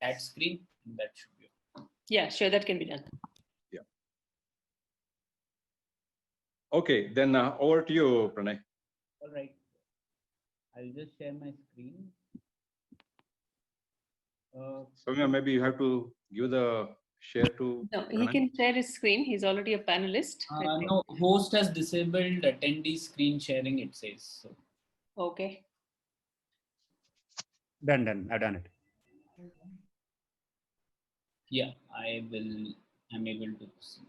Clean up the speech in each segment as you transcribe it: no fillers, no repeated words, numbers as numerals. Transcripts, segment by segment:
chat screen, and that should be okay. Yeah, sure, that can be done. Yeah. Okay, then over to you, Pranay. All right. I'll just share my screen. Soumya, maybe you have to give the share to No, he Pranay. can share his screen. He's already a panelist. No, host has disabled attendee screen sharing, it says. So. Okay. Done. I've done it. Yeah, I'm able to see.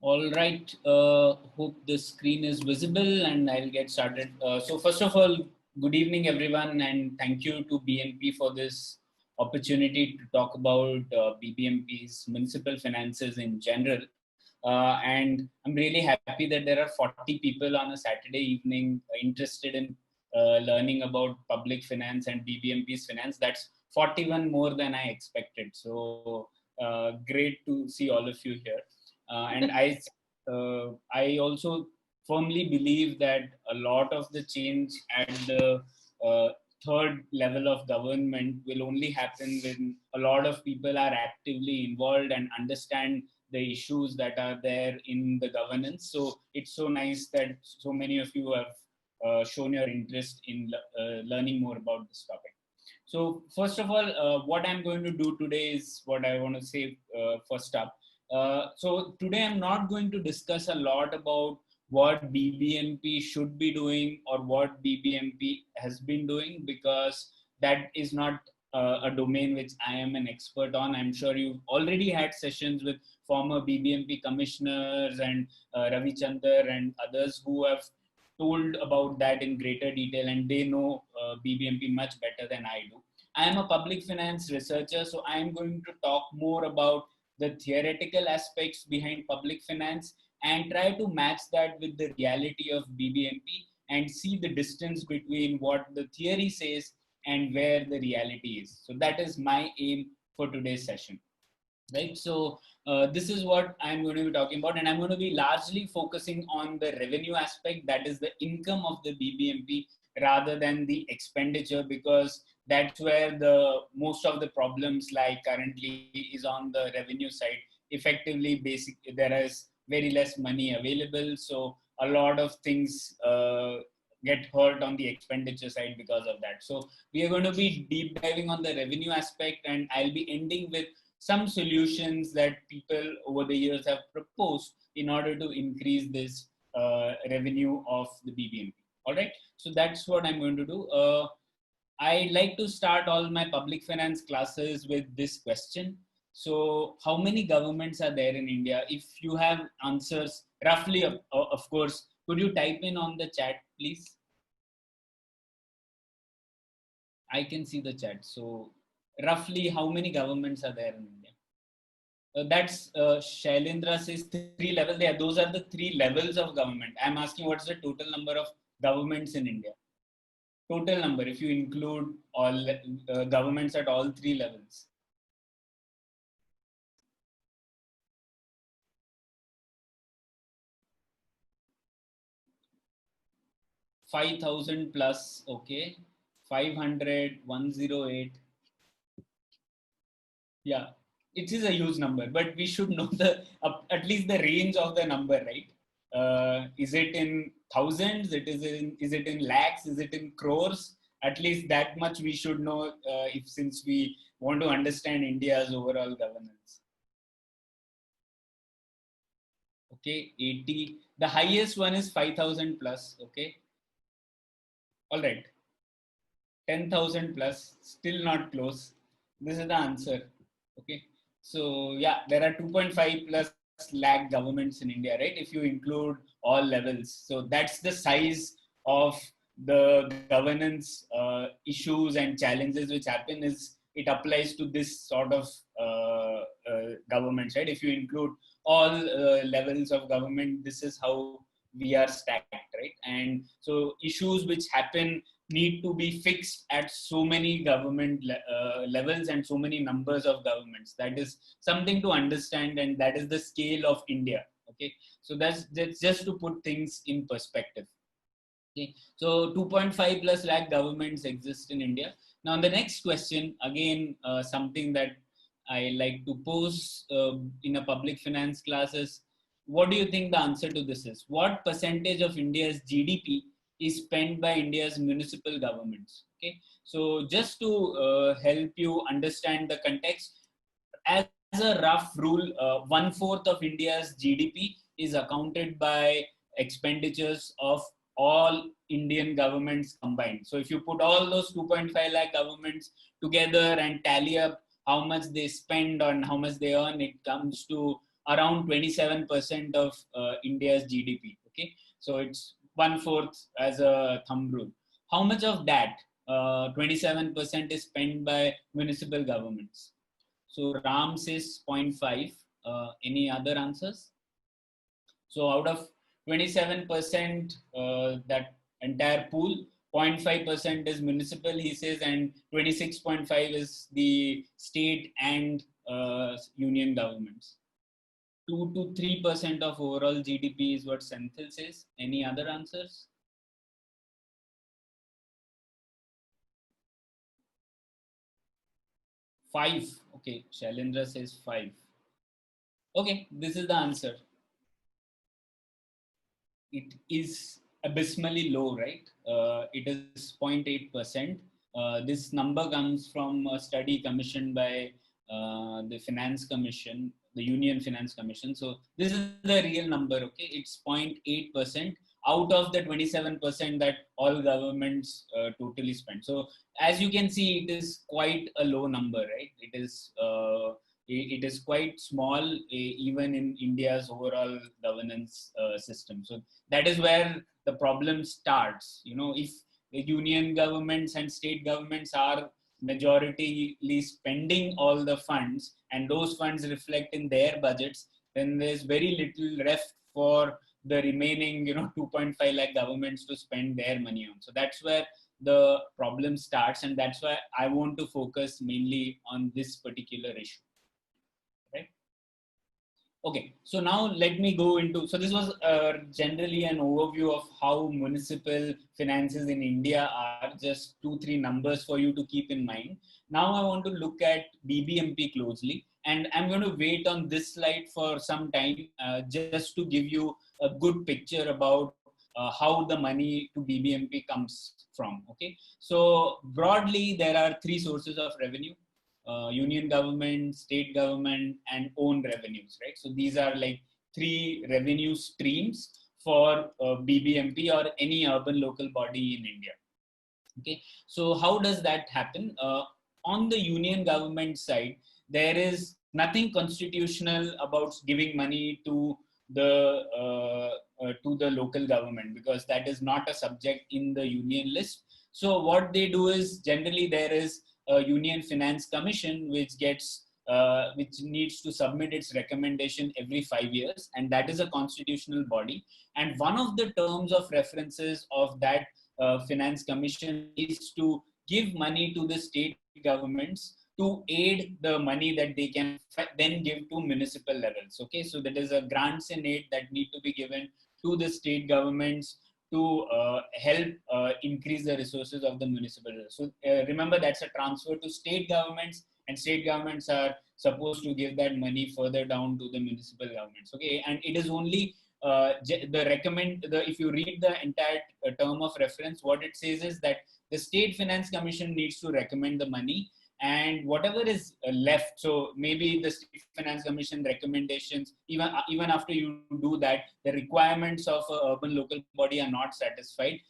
All right, hope the screen is visible and I'll get started. So first of all, good evening everyone, and thank you to BNP for this opportunity to talk about BBMP's municipal finances in general. And I'm really happy that there are 40 people on a Saturday evening interested in learning about public finance and BBMP's finance. That's 41 more than I expected. So great to see all of you here. And I also firmly believe that a lot of the change at the third level of government will only happen when a lot of people are actively involved and understand the issues that are there in the governance. So it's so nice that so many of you have shown your interest in learning more about this topic. So first of all, what I'm going to do today is what I want to say first up. So today I'm not going to discuss a lot about what BBMP should be doing or what BBMP has been doing, because that is not a domain which I am an expert on. I'm sure you've already had sessions with former BBMP commissioners and Ravi Chandar and others who have told about that in greater detail, and they know BBMP much better than I do. I am a public finance researcher, so I am going to talk more about the theoretical aspects behind public finance and try to match that with the reality of BBMP and see the distance between what the theory says and where the reality is. So that is my aim for today's session. Right. So this is what I'm going to be talking about, and I'm going to be largely focusing on the revenue aspect, that is the income of the BBMP, rather than the expenditure, because that's where the most of the problems like currently is on the revenue side. Effectively, there is very less money available, so a lot of things get hurt on the expenditure side because of that. So we are going to be deep diving on the revenue aspect, and I'll be ending with some solutions that people over the years have proposed in order to increase this revenue of the BBMP. All right, so that's what I'm going to do. I like to start all my public finance classes with this question. So how many governments are there in India? If you have answers, roughly, of course, could you type in on the chat, please? I can see the chat. So roughly how many governments are there in India? That's Shailendra says 3 levels. Yeah, those are the 3 levels of government. I'm asking what's the total number of governments in India? Total number, if you include all governments at all 3 levels. $5,000 plus, okay. 500, 108. Yeah, it is a huge number, but we should know the at least the range of the number, right? Is it in thousands? Is it in lakhs? Is it in crores? At least that much we should know since we want to understand India's overall governance. Okay, 80. The highest one is 5,000 plus. Okay. All right. 10,000 plus, still not close. This is the answer. Okay. So yeah, there are 2.5 plus lakh governments in India, right? If you include all levels. So that's the size of the governance issues and challenges which happen. Is it applies to this sort of governments, right? If you include all levels of government, this is how we are stacked, right? right? And so issues which happen need to be fixed at so many government levels and so many numbers of governments. That is something to understand, and that is the scale of India. Okay, so that's just to put things in perspective. Okay, so 2.5 plus lakh governments exist in India. Now, the next question, again, something that I like to pose in a public finance class is, what do you think the answer to this is? What percentage of India's GDP is spent by India's municipal governments? Okay, so just to help you understand the context, as a rough rule, 1/4 of India's GDP is accounted by expenditures of all Indian governments combined. So if you put all those 2.5 lakh governments together and tally up how much they spend on how much they earn, it comes to around 27% of India's GDP. Okay, so it's 1/4 as a thumb rule. How much of that 27% is spent by municipal governments? So Ram says 0.5. Any other answers? So out of 27%, that entire pool, 0.5% is municipal, he says, and 26.5 is the state and union governments. 2 to 3% of overall GDP is what Senthil says. Any other answers? Five. Okay, Shailendra says 5. Okay, this is the answer. It is abysmally low, right? It is 0.8%. This number comes from a study commissioned by the Finance Commission, the Union Finance Commission. So this is the real number, okay? It's 0.8% out of the 27% that all governments totally spend. So as you can see, it is quite a low number, right? It is quite small, even in India's overall governance system. So that is where the problem starts. You know, if the union governments and state governments are majoritarily spending all the funds, and those funds reflect in their budgets, then there's very little left for the remaining, 2.5 lakh governments to spend their money on. So that's where the problem starts, and that's why I want to focus mainly on this particular issue. Right? Okay, so now let me go into, so this was generally an overview of how municipal finances in India are, just 2-3 numbers for you to keep in mind. Now I want to look at BBMP closely, and I'm going to wait on this slide for some time just to give you a good picture about how the money to BBMP comes from. Okay, so broadly there are 3 sources of revenue. Union government, state government, and own revenues, right? So these are like 3 revenue streams for BBMP or any urban local body in India. Okay, so how does that happen? On the union government side, there is nothing constitutional about giving money to the local government, because that is not a subject in the union list. So what they do is, generally there is a Union Finance Commission which needs to submit its recommendation every 5 years, and that is a constitutional body. And one of the terms of references of that Finance Commission is to give money to the state governments to aid the money that they can then give to municipal levels. Okay, so that is a grants and aid that need to be given to the state governments to help increase the resources of the municipal. So remember, that's a transfer to state governments, and state governments are supposed to give that money further down to the municipal governments. Okay, and it is only if you read the entire term of reference, what it says is that the State Finance Commission needs to recommend the money, and whatever is left, so maybe the State Finance Commission recommendations, even after you do that, the requirements of an urban local body are not satisfied.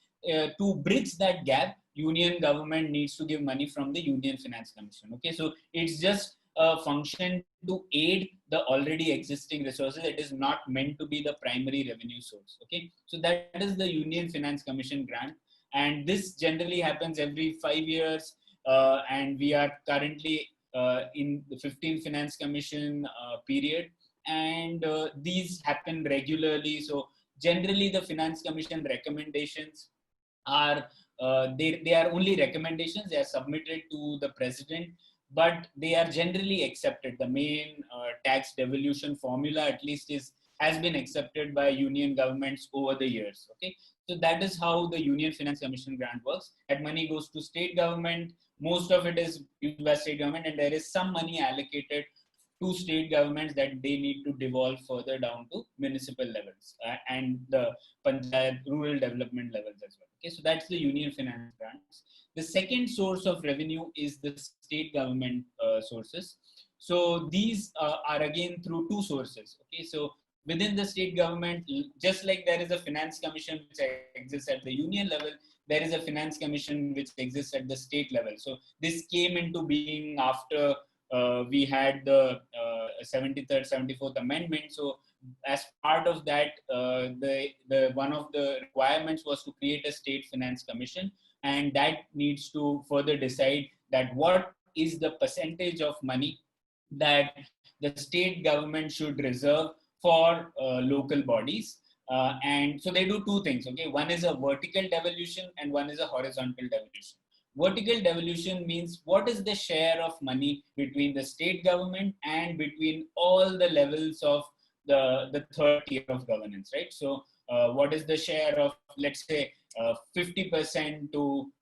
To bridge that gap, union government needs to give money from the Union Finance Commission. Okay, so it's just a function to aid the already existing resources. It is not meant to be the primary revenue source. Okay, so that is the Union Finance Commission grant, and this generally happens every 5 years. And we are currently in the 15th Finance Commission period, and these happen regularly. So generally the Finance Commission recommendations are they are only recommendations. They are submitted to the president, but they are generally accepted. The main tax devolution formula, at least, has been accepted by union governments over the years. Okay, so that is how the Union Finance Commission grant works. That money goes to state government. Most of it is used by state government, and there is some money allocated to state governments that they need to devolve further down to municipal levels and the panchayat rural development levels as well. Okay, so that's the union finance grants. The second source of revenue is the state government sources. So these are again through two sources. Okay, so within the state government, just like there is a finance commission which exists at the union level, there is a finance commission which exists at the state level. So this came into being after we had the 73rd, 74th Amendment. So as part of that, the one of the requirements was to create a state finance commission, and that needs to further decide that what is the percentage of money that the state government should reserve for local bodies. And so they do two things. Okay, one is a vertical devolution and one is a horizontal devolution. Vertical devolution means what is the share of money between the state government and between all the levels of the third tier of governance, right? So what is the share of, let's say, 50% to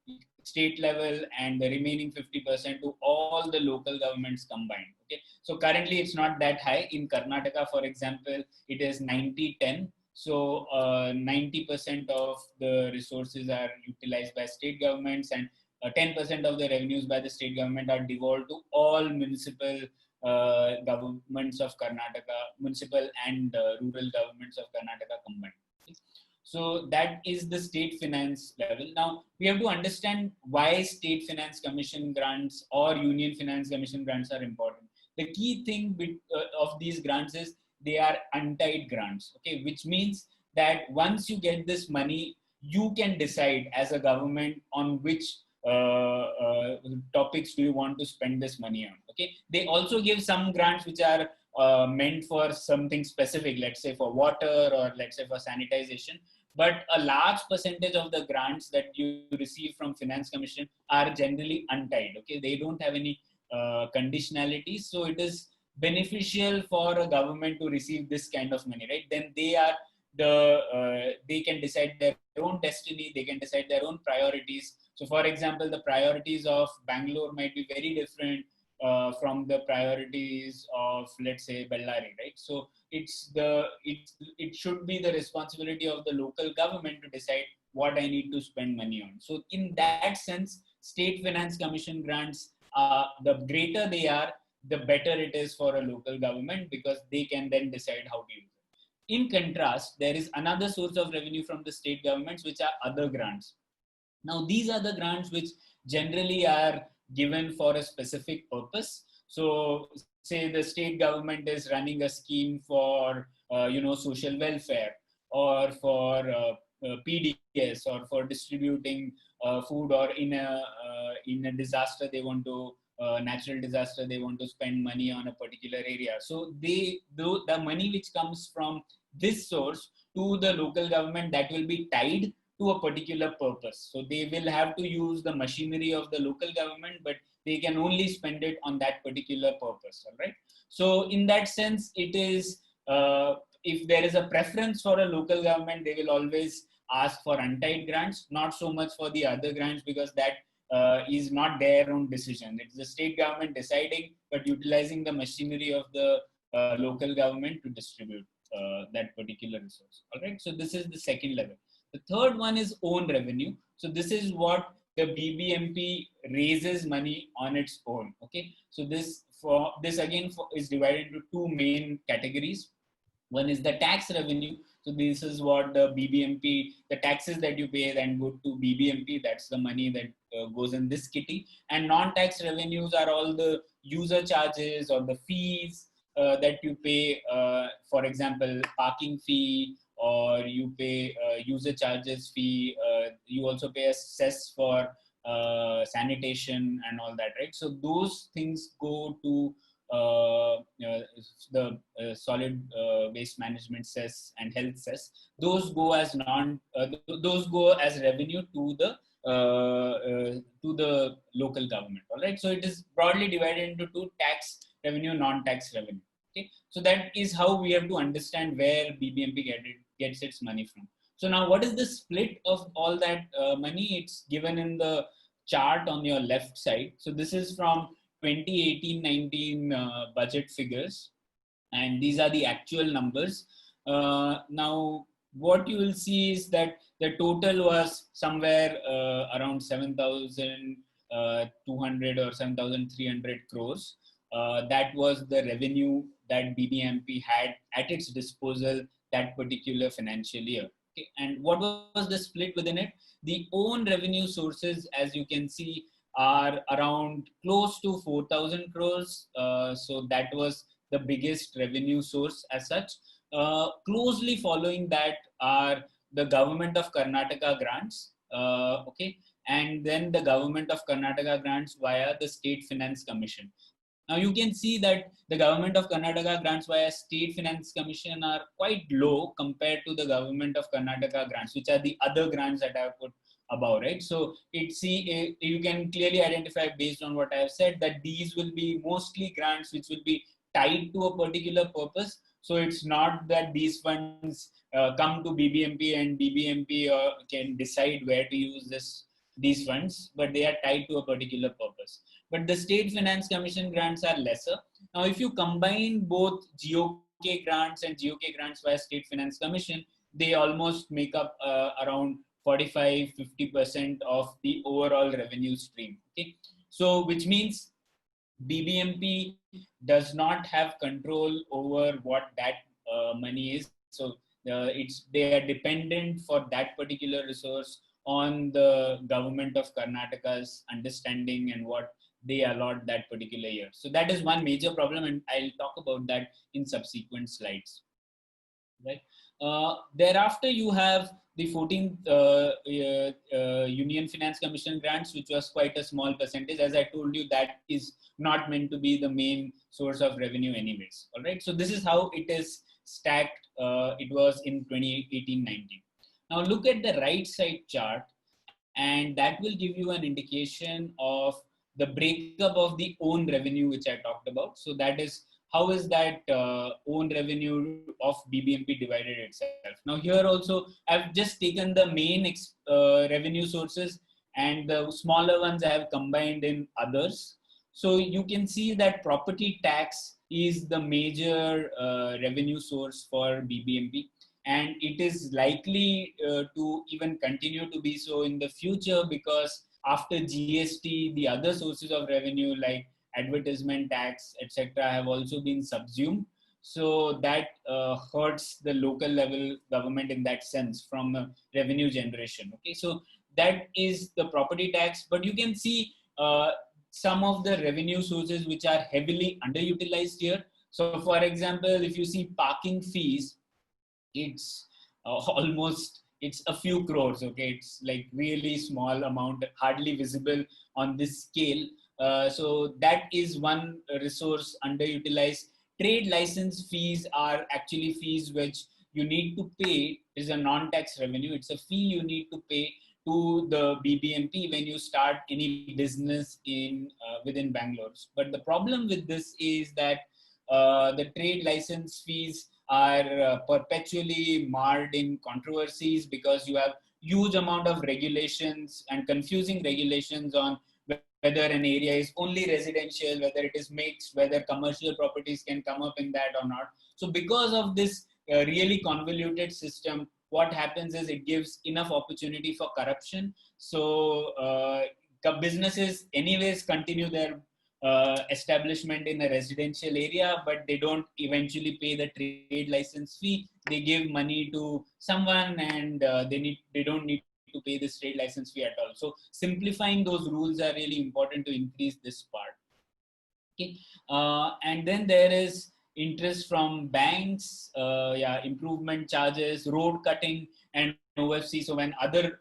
state level and the remaining 50% to all the local governments combined. Okay, so currently it's not that high. In Karnataka, for example, it is 90-10. So 90% of the resources are utilized by state governments, and 10% of the revenues by the state government are devolved to all municipal governments of Karnataka, municipal and rural governments of Karnataka combined. Okay. So that is the state finance level. Now we have to understand why state finance commission grants or union finance commission grants are important. The key thing of these grants is they are untied grants. Okay, which means that once you get this money, you can decide as a government on which topics do you want to spend this money on. Okay, they also give some grants which are meant for something specific, let's say for water or let's say for sanitization. But a large percentage of the grants that you receive from Finance Commission are generally untied. Okay, they don't have any conditionalities, so it is beneficial for a government to receive this kind of money, right? Then they can decide their own destiny, they can decide their own priorities. So for example, the priorities of Bangalore might be very different from the priorities of, let's say, Bellary, right? So it should be the responsibility of the local government to decide what I need to spend money on. So in that sense, state finance commission grants, the greater they are, the better it is for a local government, because they can then decide how to use it. In contrast, there is another source of revenue from the state governments, which are other grants. Now, these are the grants which generally are given for a specific purpose. So, say the state government is running a scheme for, social welfare, or for PDS, or for distributing food, or in a disaster they want to natural disaster, they want to spend money on a particular area. So the money which comes from this source to the local government, that will be tied to a particular purpose. So they will have to use the machinery of the local government, but they can only spend it on that particular purpose. All right. So in that sense, it is if there is a preference for a local government, they will always ask for untied grants, not so much for the other grants, because that is not their own decision. It's the state government deciding, but utilizing the machinery of the local government to distribute that particular resource. All right. So this is the second level. The third one is own revenue. So this is what the BBMP raises money on its own. Okay. So this again is divided into two main categories. One is the tax revenue. So this is what the BBMP, the taxes that you pay then go to BBMP. That's the money that goes in this kitty. And non-tax revenues are all the user charges or the fees that you pay. For example, parking fee, or you pay user charges fee. You also pay a cess for sanitation and all that, right? So those things go to the solid waste management cess and health cess, those go as those go as revenue to the local government. All right. So it is broadly divided into two: tax revenue, non-tax revenue. Okay. So that is how we have to understand where BBMP gets its money from. So now, what is the split of all that money? It's given in the chart on your left side. So this is from 2018-19 budget figures, and these are the actual numbers. Now, what you will see is that the total was somewhere around 7,200 or 7,300 crores. That was the revenue that BBMP had at its disposal that particular financial year. Okay. And what was the split within it? The own revenue sources, as you can see, are around close to 4,000 crores. So that was the biggest revenue source as such. Closely following that are the government of Karnataka grants, okay, and then the government of Karnataka grants via the State Finance Commission. Now you can see that the government of Karnataka grants via State Finance Commission are quite low compared to the government of Karnataka grants, which are the other grants that I have put above, right? So you can clearly identify based on what I have said that these will be mostly grants which will be tied to a particular purpose. So it's not that these funds come to BBMP and BBMP can decide where to use these funds, but they are tied to a particular purpose. But the State Finance Commission grants are lesser. Now, if you combine both GOK grants and GOK grants via State Finance Commission, they almost make up around 45-50% of the overall revenue stream. Okay, so which means BBMP does not have control over what that money is. So they are dependent for that particular resource on the government of Karnataka's understanding and what they allot that particular year. So that is one major problem, and I'll talk about that in subsequent slides. Right. Thereafter, you have the 14th Union Finance Commission grants, which was quite a small percentage. As I told you, that is not meant to be the main source of revenue anyways. All right. So this is how it is stacked. It was in 2018-19. Now look at the right side chart, and that will give you an indication of the breakup of the own revenue, which I talked about. So that is, how is that own revenue of BBMP divided itself? Now here also, I've just taken the main revenue sources and the smaller ones I have combined in others. So you can see that property tax is the major revenue source for BBMP. And it is likely to even continue to be so in the future, because after GST, the other sources of revenue like advertisement tax, etc., have also been subsumed. So that hurts the local level government in that sense from revenue generation. Okay, so that is the property tax. But you can see some of the revenue sources which are heavily underutilized here. So for example, if you see parking fees, it's it's a few crores. Okay, it's like really small amount, hardly visible on this scale. So that is one resource underutilized. Trade license fees are actually fees which you need to pay. Is a non-tax revenue. It's a fee you need to pay to the BBMP when you start any business in within Bangalore. But the problem with this is that the trade license fees are perpetually marred in controversies, because you have huge amount of regulations and confusing regulations on whether an area is only residential, whether it is mixed, whether commercial properties can come up in that or not. So because of this really convoluted system, what happens is it gives enough opportunity for corruption. So businesses anyways continue their establishment in a residential area, but they don't eventually pay the trade license fee. They give money to someone, and they don't need to pay this trade license fee at all. So simplifying those rules are really important to increase this part. Okay, and then there is interest from banks, improvement charges, road cutting, and OFC. So when other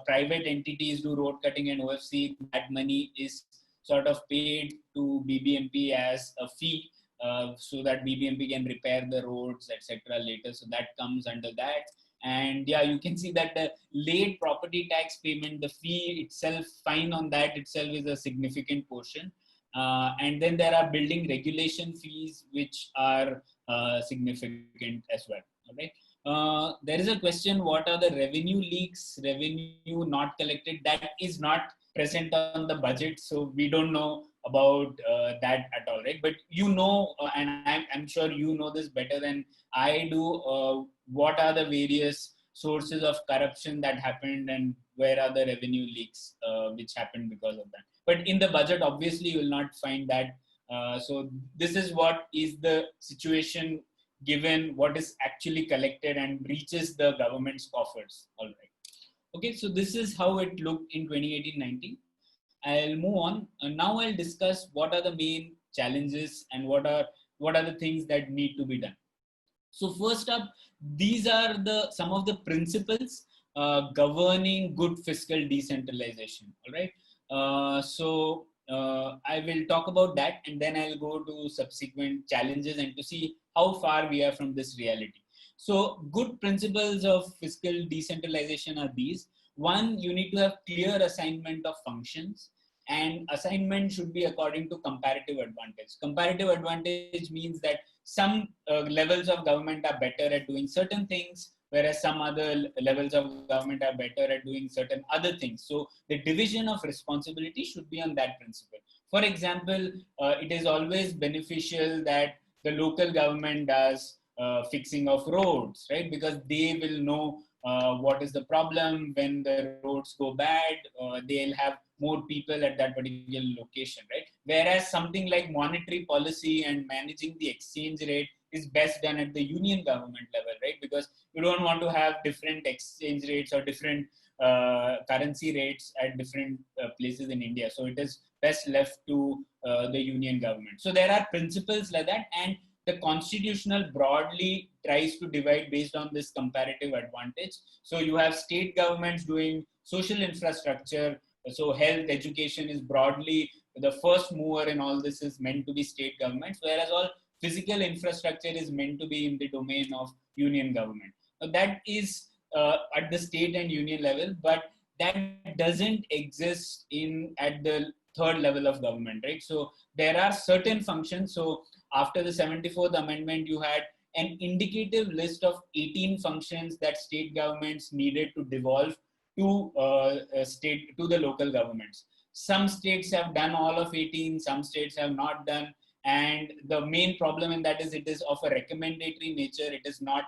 private entities do road cutting and OFC, that money is sort of paid to BBMP as a fee. so that BBMP can repair the roads, etc. later. So that comes under that. And yeah, you can see that the late property tax payment, the fee itself, fine on that itself is a significant portion. And then there are building regulation fees, which are significant as well. Okay. There is a question, what are the revenue leaks, revenue not collected? That is not present on the budget, so we don't know about that at all, right? But you know, and I'm sure you know this better than I do, what are the various sources of corruption that happened and where are the revenue leaks which happened because of that. But in the budget, obviously, you will not find that. So this is what is the situation given what is actually collected and reaches the government's coffers. All right. Okay, so this is how it looked in 2018-19. I'll move on. Now I'll discuss what are the main challenges and what are the things that need to be done. So first up, these are some of the principles governing good fiscal decentralization. All right. I will talk about that, and then I'll go to subsequent challenges and to see how far we are from this reality. So good principles of fiscal decentralization are these. One, you need to have clear assignment of functions, and assignment should be according to comparative advantage. Comparative advantage means that some levels of government are better at doing certain things, whereas some other levels of government are better at doing certain other things. So the division of responsibility should be on that principle. For example, it is always beneficial that the local government does fixing of roads, right? Because they will know what is the problem when the roads go bad. They'll have more people at that particular location, right? Whereas something like monetary policy and managing the exchange rate is best done at the union government level, right? Because you don't want to have different exchange rates or different currency rates at different places in India. So it is best left to the union government. So there are principles like that, and the constitutional broadly tries to divide based on this comparative advantage. So you have state governments doing social infrastructure. So health, education is broadly the first mover in all this is meant to be state governments, whereas all physical infrastructure is meant to be in the domain of union government. So that is at the state and union level, but that doesn't exist at the third level of government, right? So there are certain functions. So after the 74th amendment, you had an indicative list of 18 functions that state governments needed to devolve to the local governments. Some states have done all of 18, some states have not done. And the main problem in that is it is of a recommendatory nature. It is not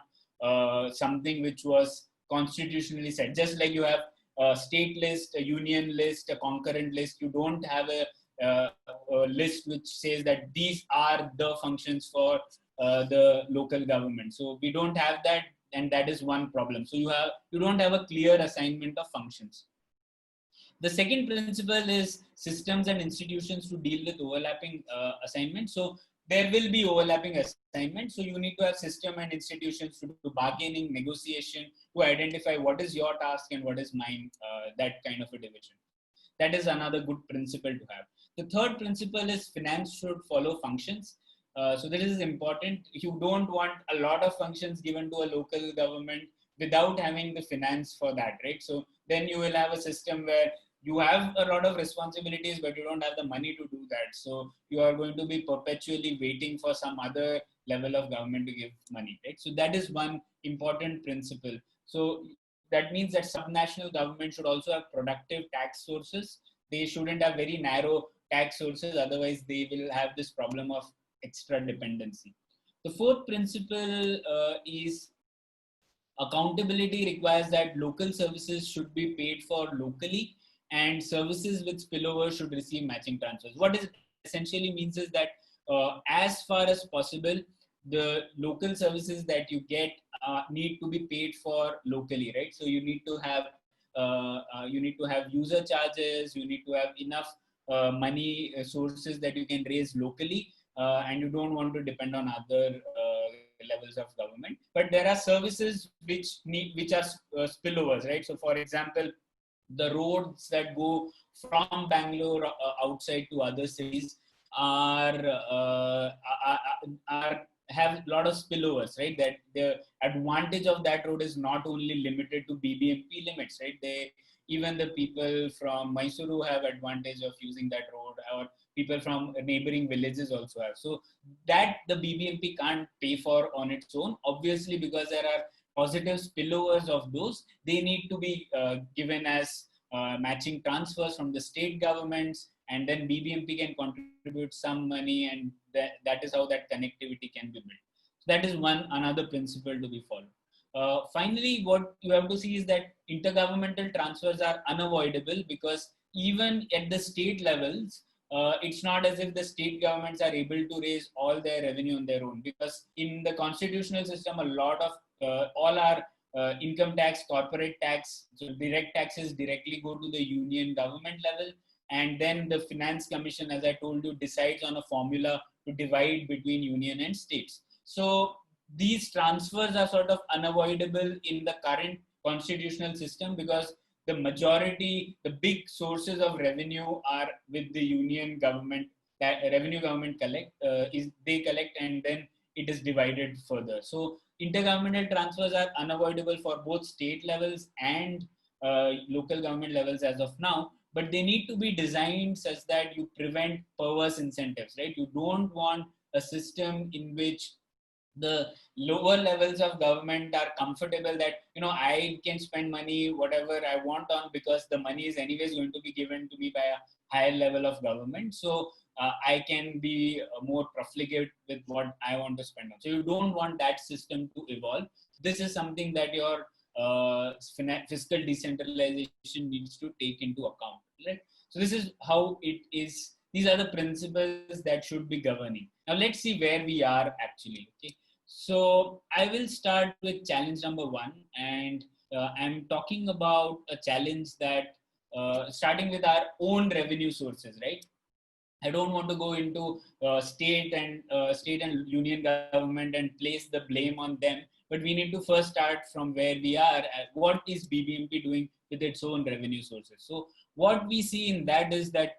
something which was constitutionally set. Just like you have a state list, a union list, a concurrent list, you don't have a list which says that these are the functions for the local government. So we don't have that, and that is one problem. So you don't have a clear assignment of functions. The second principle is systems and institutions to deal with overlapping assignments. So there will be overlapping assignments. So you need to have system and institutions to do bargaining, negotiation, to identify what is your task and what is mine, that kind of a division. That is another good principle to have. The third principle is finance should follow functions. So this is important. You don't want a lot of functions given to a local government without having the finance for that, right? So then you will have a system where you have a lot of responsibilities, but you don't have the money to do that. So you are going to be perpetually waiting for some other level of government to give money, right? So that is one important principle. So that means that subnational government should also have productive tax sources. They shouldn't have very narrow tax sources. Otherwise, they will have this problem of extra dependency. The fourth principle is accountability requires that local services should be paid for locally, and services with spillover should receive matching transfers. What it essentially means is that as far as possible, the local services that you get need to be paid for locally, right? So you need to have user charges, you need to have enough money sources that you can raise locally, and you don't want to depend on other levels of government. But there are services which are spillovers, right? So for example, the roads that go from Bangalore outside to other cities are have a lot of spillovers, right? That the advantage of that road is not only limited to BBMP limits, right? Even the people from Mysuru have advantage of using that road, or people from neighboring villages also have. So that the BBMP can't pay for on its own, obviously, because there are positive spillovers of those. They need to be given as matching transfers from the state governments, and then BBMP can contribute some money, and that is how that connectivity can be built. So that is another principle to be followed. Finally, what you have to see is that intergovernmental transfers are unavoidable, because even at the state levels, it's not as if the state governments are able to raise all their revenue on their own, because in the constitutional system, a lot of all our income tax, corporate tax, so direct taxes directly go to the union government level, and then the finance commission, as I told you, decides on a formula to divide between union and states. So these transfers are sort of unavoidable in the current constitutional system, because the majority, the big sources of revenue are with the union government. That revenue government they collect, and then it is divided further. So intergovernmental transfers are unavoidable for both state levels and local government levels as of now, but they need to be designed such that you prevent perverse incentives, right? You don't want a system in which the lower levels of government are comfortable that, I can spend money whatever I want on, because the money is anyways going to be given to me by a higher level of government. So I can be more profligate with what I want to spend on. So you don't want that system to evolve. This is something that your fiscal decentralization needs to take into account, right? So this is how it is. These are the principles that should be governing. Now let's see where we are actually. Okay. So I will start with challenge number one, and I'm talking about a challenge that starting with our own revenue sources, right? I don't want to go into state and union government and place the blame on them, but we need to first start from where we are. What is BBMP doing with its own revenue sources? So what we see in that is that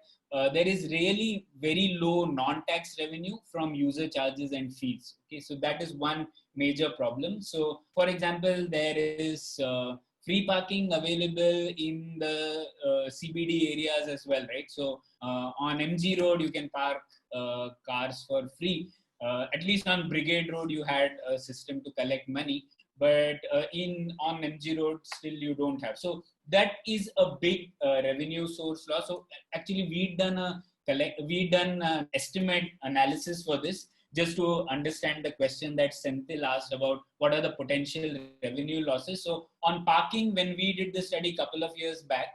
there is really very low non-tax revenue from user charges and fees. Okay, so that is one major problem. So, for example, there is free parking available in the CBD areas as well, right? So on MG Road, you can park cars for free. At least on Brigade Road, you had a system to collect money, but on MG Road, still you don't have. So that is a big revenue source loss. So actually, we done an estimate analysis for this, just to understand the question that Senthil asked about what are the potential revenue losses. So on parking, when we did the study a couple of years back,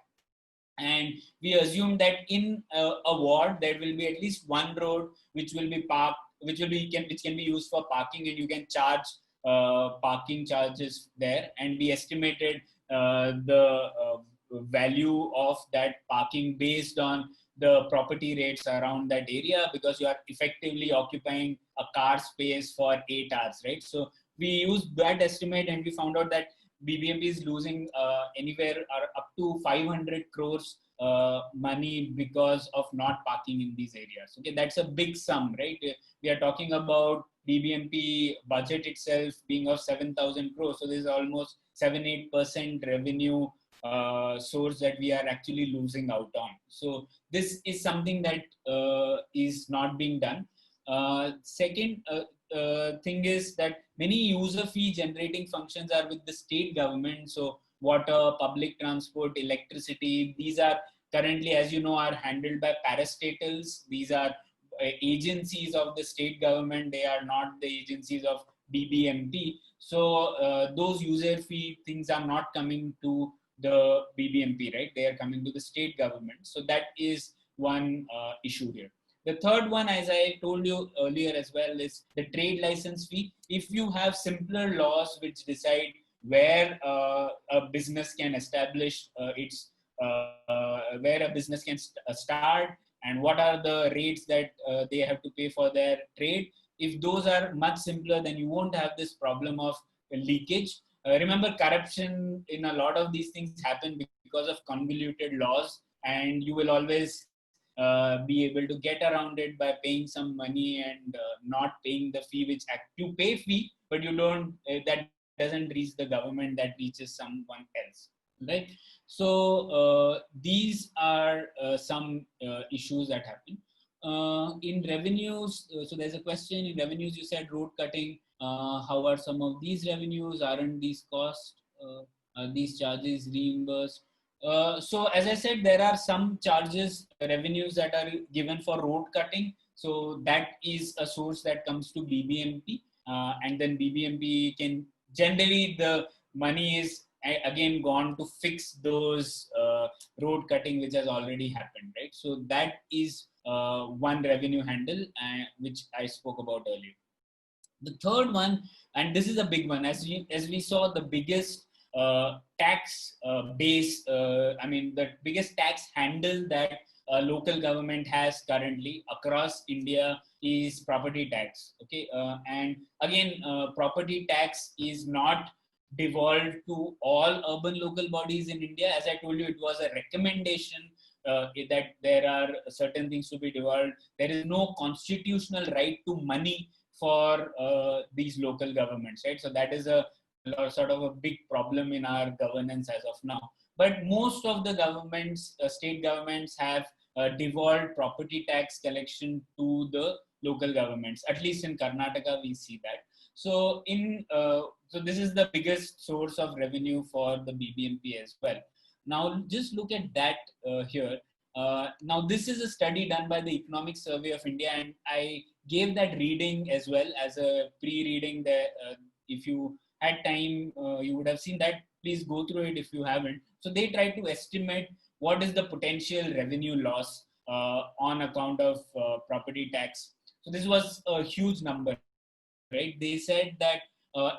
and we assumed that in a ward there will be at least one road which will be parked, which can be used for parking, and you can charge parking charges there. And we estimated the value of that parking based on the property rates around that area, because you are effectively occupying a car space for 8 hours, right? So we used that estimate, and we found out that BBMP is losing anywhere up to 500 crores money because of not parking in these areas. Okay, that's a big sum, right? We are talking about BBMP budget itself being of 7,000 crores. So there's almost 7-8% revenue source that we are actually losing out on. So this is something that is not being done. Second thing is that many user fee generating functions are with the state government. So water, public transport, electricity, these are currently, as you know, are handled by parastatals. These are agencies of the state government. They are not the agencies of BBMP. So those user fee things are not coming to the BBMP, right? They are coming to the state government. So that is one issue here. The third one, as I told you earlier as well, is the trade license fee. If you have simpler laws which decide where a business can establish where a business can start, and what are the rates that they have to pay for their trade, if those are much simpler, then you won't have this problem of leakage. Remember, corruption in a lot of these things happen because of convoluted laws, and you will always be able to get around it by paying some money and not paying the fee, which you pay fee, but you don't, that doesn't reach the government, that reaches someone else, right? So these are some issues that happen. In revenues, so there's a question in revenues, you said road cutting, how are some of these revenues, aren't these costs, are these charges reimbursed? So as I said, there are some charges, revenues that are given for road cutting. So that is a source that comes to BBMP, and then BBMP can, generally the money is again gone to fix those road cutting which has already happened, right? So that is one revenue handle, which I spoke about earlier. The third one, and this is a big one, as we saw, the biggest tax base, the biggest tax handle that local government has currently across India is property tax. Okay, and again, property tax is not devolved to all urban local bodies in India. As I told you, it was a recommendation that there are certain things to be devolved. There is no constitutional right to money for these local governments, right? So that is a sort of a big problem in our governance as of now. But most of the governments, state governments, have devolved property tax collection to the local governments. At least in Karnataka, we see that. So so this is the biggest source of revenue for the BBMP as well. Now just look at that here. Now this is a study done by the Economic Survey of India, and I gave that reading as well as a pre-reading that if you had time, you would have seen that. Please go through it if you haven't. So they try to estimate what is the potential revenue loss on account of property tax. So this was a huge number, right? They said that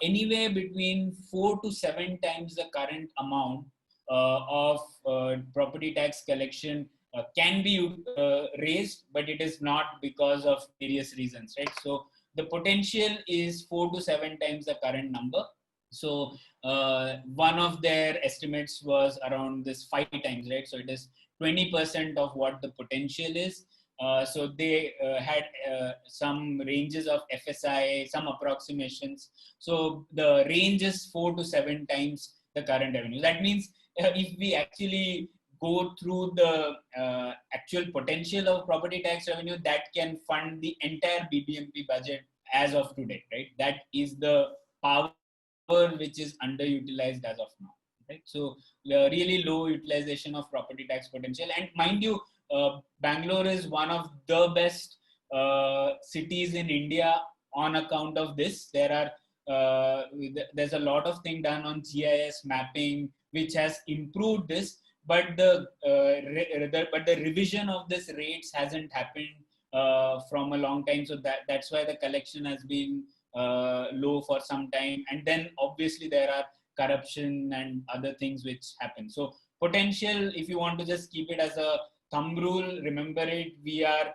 anywhere between 4 to 7 times the current amount of property tax collection can be raised, but it is not because of various reasons, right? So the potential is 4 to 7 times the current number. So one of their estimates was around this 5 times, right? So it is 20% of what the potential is. So they had some ranges of FSI, some approximations. So the range is 4 to 7 times the current revenue. That means if we actually go through the actual potential of property tax revenue, that can fund the entire BBMP budget as of today, right? That is the power which is underutilized as of now, right? So the really low utilization of property tax potential. And mind you, Bangalore is one of the best cities in India on account of this. There's a lot of thing done on GIS mapping, which has improved this, but the revision of this rates hasn't happened from a long time. So that's why the collection has been low for some time. And then obviously there are corruption and other things which happen. So potential, if you want to just keep it as a thumb rule, remember it, we are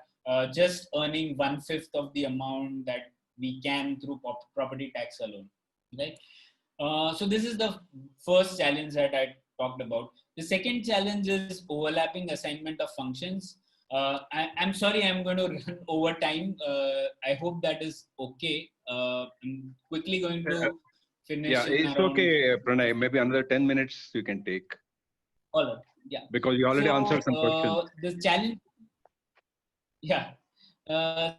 just earning 1/5 of the amount that we can through property tax alone, right? So this is the first challenge that I talked about. The second challenge is overlapping assignment of functions. I'm sorry, I'm going to run over time. I hope that is okay. I'm quickly going to finish. Yeah, it's around... okay, Pranay. Maybe another 10 minutes you can take. All right. Yeah. Because you already answered some questions. The challenge. Yeah.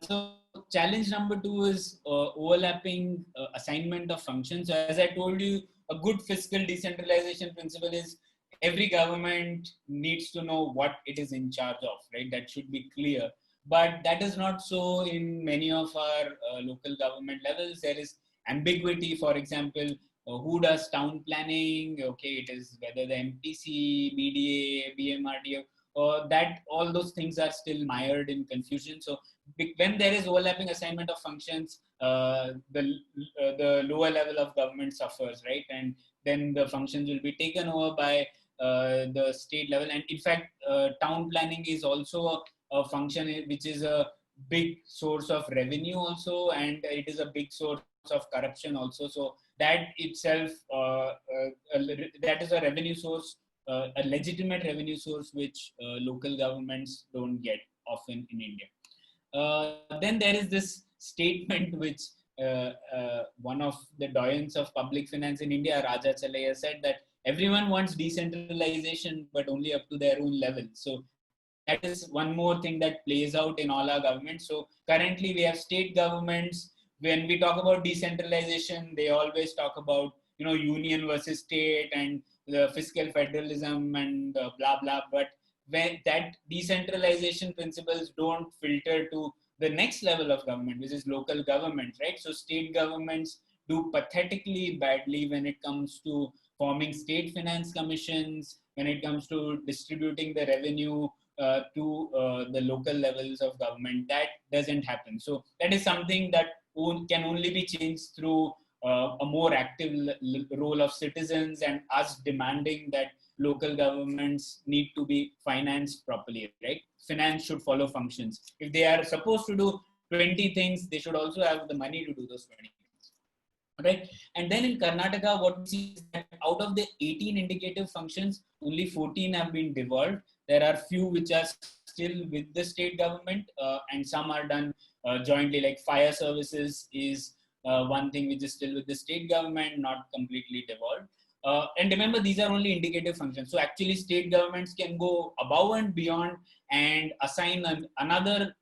So challenge number 2 is overlapping assignment of functions. So as I told you, a good fiscal decentralization principle is every government needs to know what it is in charge of, right? That should be clear. But that is not so in many of our local government levels. There is ambiguity. For example, who does town planning? Okay, it is whether the MPC, BDA, BMRDA, that all those things are still mired in confusion. So when there is overlapping assignment of functions, the lower level of government suffers, right? And then the functions will be taken over by the state level. And in fact, town planning is also a function which is a big source of revenue also, and it is a big source of corruption also. So that itself, that is a revenue source, a legitimate revenue source which local governments don't get often in India. Then there is this statement which one of the doyens of public finance in India, Raja Chalaya, said that everyone wants decentralization, but only up to their own level. So that is one more thing that plays out in all our governments. So currently we have state governments. When we talk about decentralization, they always talk about, union versus state and the fiscal federalism and blah blah. But when that decentralization principles don't filter to the next level of government, which is local government, right? So state governments do pathetically badly when it comes to forming state finance commissions, when it comes to distributing the revenue to the local levels of government. That doesn't happen. So that is something that can only be changed through a more active role of citizens and us demanding that local governments need to be financed properly, right? Finance should follow functions. If they are supposed to do 20 things, they should also have the money to do those 20 things, right? And then in Karnataka, what we see is that out of the 18 indicative functions, only 14 have been devolved. There are few which are still with the state government, and some are done jointly, like fire services is one thing which is still with the state government, not completely devolved. And remember, these are only indicative functions. So actually state governments can go above and beyond and assign another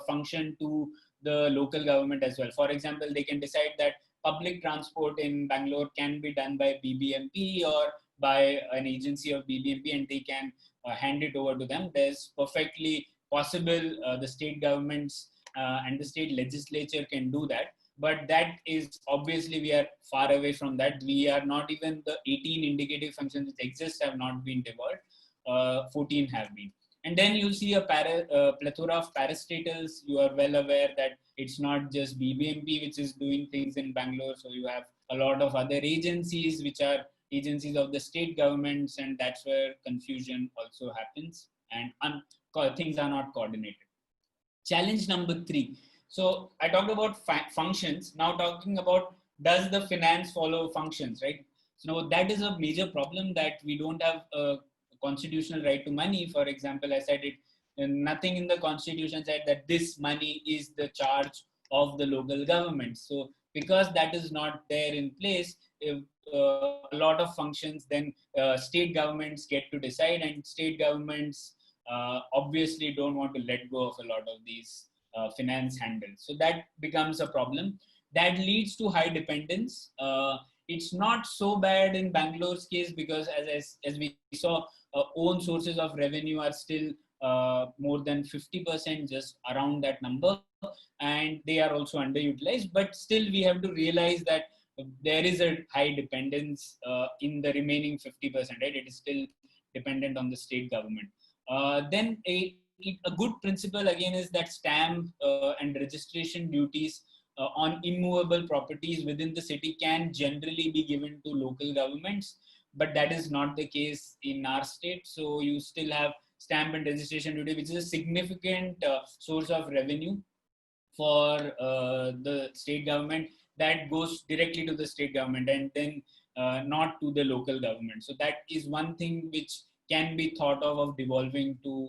function to the local government as well. For example, they can decide that public transport in Bangalore can be done by BBMP or by an agency of BBMP, and they can hand it over to them. There's perfectly possible the state governments and the state legislature can do that. But that is obviously, we are far away from that. We are not even the 18 indicative functions which exist have not been devolved. 14 have been. And then you see a plethora of parastatals. You are well aware that it's not just BBMP which is doing things in Bangalore. So you have a lot of other agencies which are agencies of the state governments, and that's where confusion also happens and things are not coordinated. Challenge number 3. So I talked about functions. Now talking about, does the finance follow functions, right? So that is a major problem, that we don't have a constitutional right to money. For example, I said it, nothing in the constitution said that this money is the charge of the local government. So because that is not there in place, if, a lot of functions, then state governments get to decide, and state governments obviously don't want to let go of a lot of these finance handles. So that becomes a problem. That leads to high dependence. It's not so bad in Bangalore's case because as we saw, own sources of revenue are still more than 50%, just around that number, and they are also underutilized. But still, we have to realize that there is a high dependence in the remaining 50%, right? It is still dependent on the state government. Then a good principle again is that stamp and registration duties on immovable properties within the city can generally be given to local governments, but that is not the case in our state. So you still have stamp and registration duty, which is a significant source of revenue for the state government, that goes directly to the state government and then not to the local government. So that is one thing which can be thought of devolving to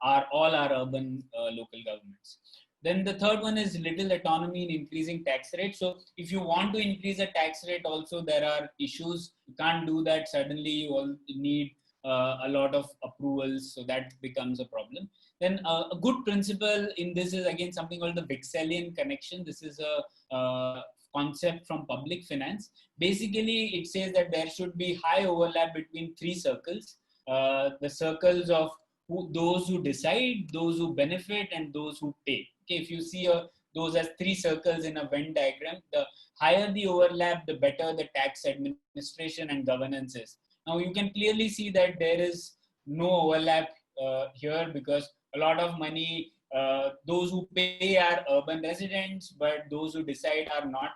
all our urban local governments. Then the third one is little autonomy in increasing tax rate. So if you want to increase a tax rate also, there are issues. You can't do that suddenly. You all need a lot of approvals. So that becomes a problem. Then a good principle in this is again something called the Vixelian connection. This is a concept from public finance. Basically, it says that there should be high overlap between 3 circles. The circles of those who decide, those who benefit, and those who pay. Okay, if you see those as 3 circles in a Venn diagram, the higher the overlap, the better the tax administration and governance is. Now you can clearly see that there is no overlap here, because a lot of money, those who pay are urban residents, but those who decide are not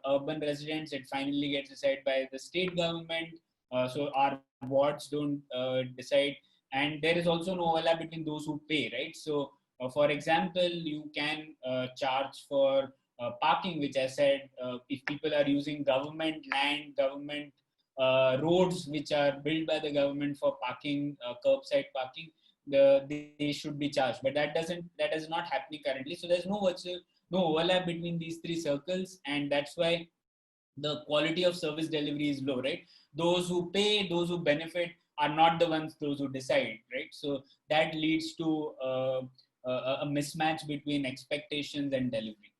urban residents. It finally gets decided by the state government. So our wards don't decide. And there is also no overlap between those who pay, right? So for example, you can charge for parking, which I said, if people are using government land, government roads, which are built by the government for parking, curbside parking, they should be charged. But that is not happening currently. So there's no overlap between these three circles, and that's why the quality of service delivery is low, right? Those who pay, those who benefit are not the ones, those who decide, right? So that leads to a mismatch between expectations and delivery.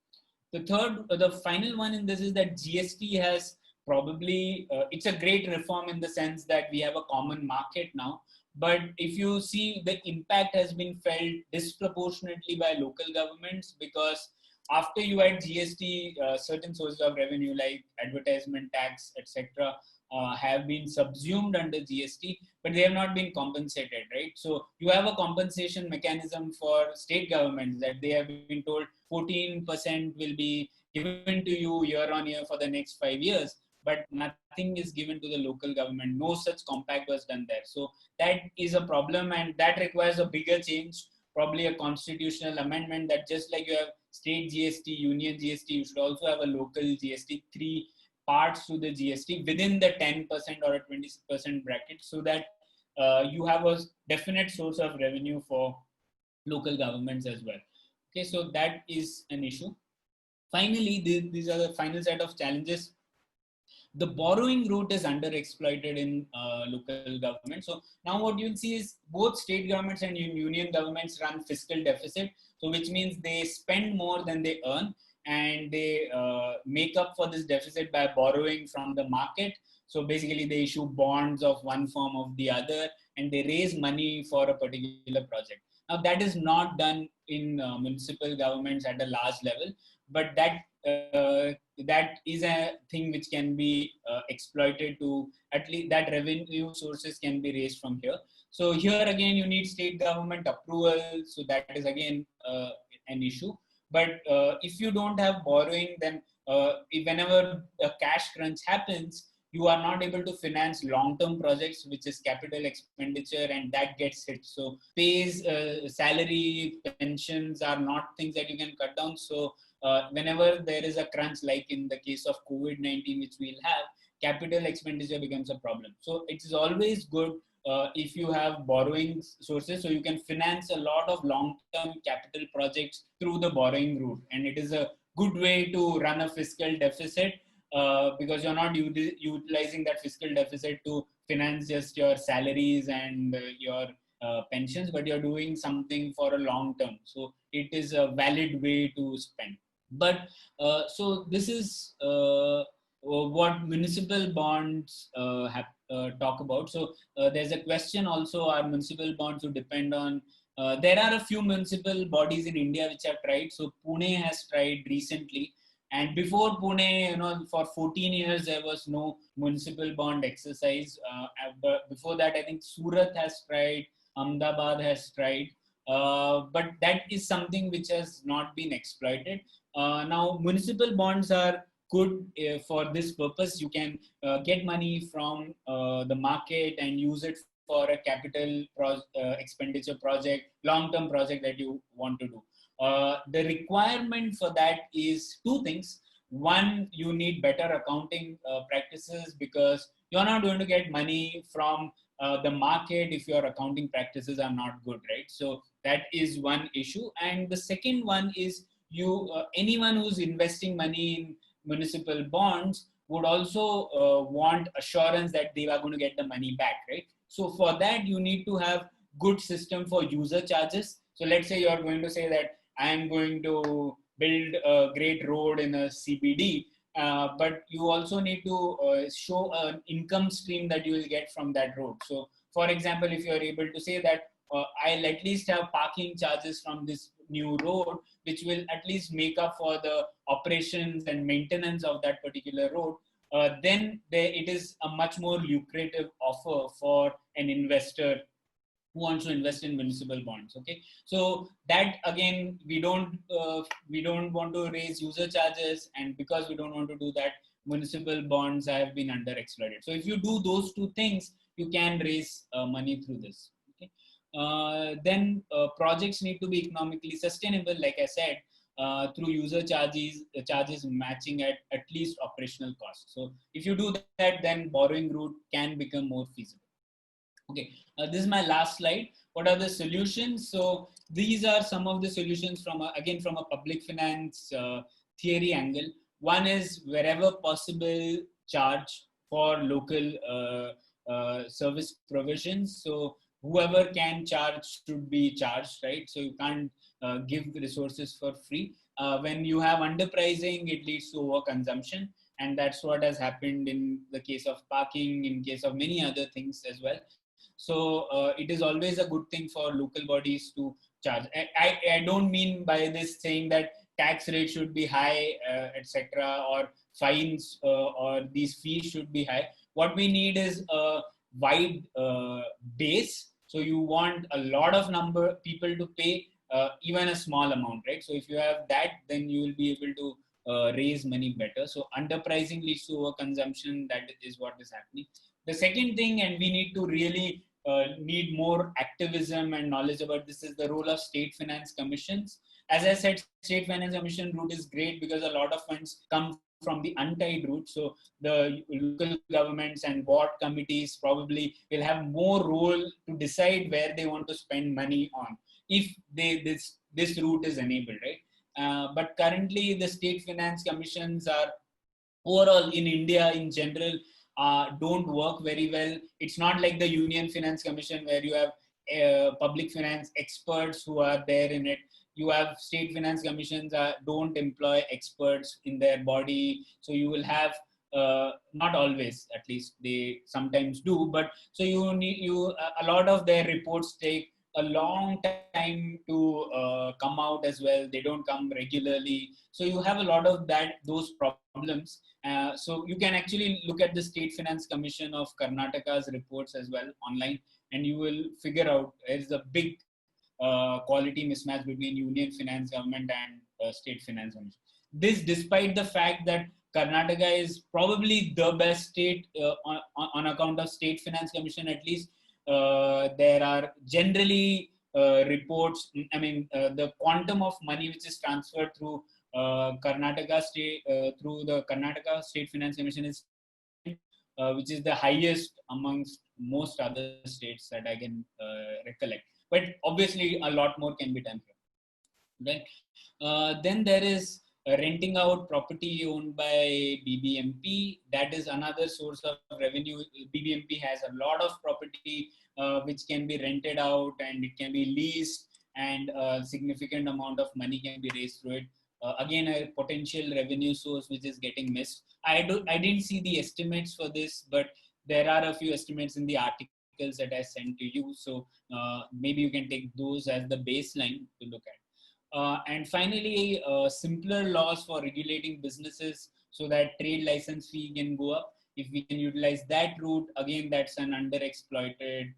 The final one in this is that GST has probably, it's a great reform in the sense that we have a common market now. But if you see, the impact has been felt disproportionately by local governments, because after you add GST, certain sources of revenue like advertisement tax, etc., have been subsumed under GST, but they have not been compensated, right? So you have a compensation mechanism for state governments that they have been told 14% will be given to you year on year for the next 5 years, but nothing is given to the local government. No such compact was done there. So that is a problem, and that requires a bigger change, probably a constitutional amendment, that just like you have state GST, union GST, you should also have a local GST, three parts to the GST within the 10% or a 20% bracket, so that you have a definite source of revenue for local governments as well. Okay, so that is an issue. Finally, these are the final set of challenges. The borrowing route is underexploited in local government. So now what you'll see is both state governments and union governments run fiscal deficit. So which means they spend more than they earn, and they make up for this deficit by borrowing from the market. So basically they issue bonds of one form or the other, and they raise money for a particular project. Now that is not done in municipal governments at a large level, but that is a thing which can be exploited to, at least that revenue sources can be raised from here. So here again, you need state government approval. So that is again an issue. But if you don't have borrowing, then whenever a cash crunch happens, you are not able to finance long-term projects, which is capital expenditure, and that gets hit. So pays, salary, pensions are not things that you can cut down. So whenever there is a crunch, like in the case of COVID-19, which we'll have, capital expenditure becomes a problem. So it is always good if you have borrowing sources, so you can finance a lot of long-term capital projects through the borrowing route. And it is a good way to run a fiscal deficit, because you're not utilizing that fiscal deficit to finance just your salaries and your pensions, but you're doing something for a long term. So it is a valid way to spend. But so this is what municipal bonds have talk about. So there's a question also: are municipal bonds to depend on? There are a few municipal bodies in India which have tried. So Pune has tried recently. And before Pune, for 14 years, there was no municipal bond exercise. But before that, I think Surat has tried, Ahmedabad has tried. But that is something which has not been exploited. Now, municipal bonds are good for this purpose. You can get money from the market and use it for a capital expenditure project, long-term project that you want to do. The requirement for that is two things. One, you need better accounting practices, because you're not going to get money from the market if your accounting practices are not good, right? So that is one issue. And the second one is anyone who's investing money in municipal bonds would also want assurance that they are going to get the money back, right? So for that, you need to have good system for user charges. So let's say you're going to say that I am going to build a great road in a CBD, but you also need to show an income stream that you will get from that road. So for example, if you're able to say that I'll at least have parking charges from this new road, which will at least make up for the operations and maintenance of that particular road, then it is a much more lucrative offer for an investor who wants to invest in municipal bonds. Okay, so that again, we don't want to raise user charges, and because we don't want to do that, municipal bonds have been under exploited. So if you do those two things, you can raise money through this. Okay, then projects need to be economically sustainable, like I said, through user charges matching at least operational costs. So if you do that, then borrowing route can become more feasible. Okay, this is my last slide. what are the solutions? So these are some of the solutions from again from a public finance theory angle. One is wherever possible charge for local service provisions. So whoever can charge should be charged, right? So you can't give resources for free. When you have underpricing, it leads to overconsumption, and that's what has happened in the case of parking, in case of many other things as well. So it is always a good thing for local bodies to charge. I don't mean by this saying that tax rate should be high, etc., or fines or these fees should be high. What we need is a wide base. So you want a lot of number people to pay even a small amount, right? So if you have that, then you will be able to raise money better. So underpricing leads to overconsumption. That is what is happening. The second thing, and we need to really need more activism and knowledge about this, is the role of state finance commissions. As I said, state finance commission route is great because a lot of funds come from the untied route. So the local governments and board committees probably will have more role to decide where they want to spend money on if this route is enabled, right? But currently the state finance commissions are overall in India in general don't work very well. It's not like the Union Finance Commission where you have public finance experts who are there in it. You have state finance commissions don't employ experts in their body. So you will have not always, at least they sometimes do, but so a lot of their reports take a long time to come out as well. They don't come regularly. So you have a lot of those problems. So you can actually look at the State Finance Commission of Karnataka's reports as well online, and you will figure out there's a big quality mismatch between Union Finance Government and State Finance Commission. This despite the fact that Karnataka is probably the best state on account of State Finance Commission. At least there are generally reports, the quantum of money which is transferred through Karnataka state through the Karnataka State Finance Commission is which is the highest amongst most other states that I can recollect. But obviously a lot more can be done here. Right? Then there is renting out property owned by BBMP. That is another source of revenue. BBMP has a lot of property which can be rented out and it can be leased, and a significant amount of money can be raised through it. Again, a potential revenue source which is getting missed. I didn't see the estimates for this, but there are a few estimates in the articles that I sent to you. So maybe you can take those as the baseline to look at. And finally, simpler laws for regulating businesses so that trade license fee can go up. If we can utilize that route, again, that's an underexploited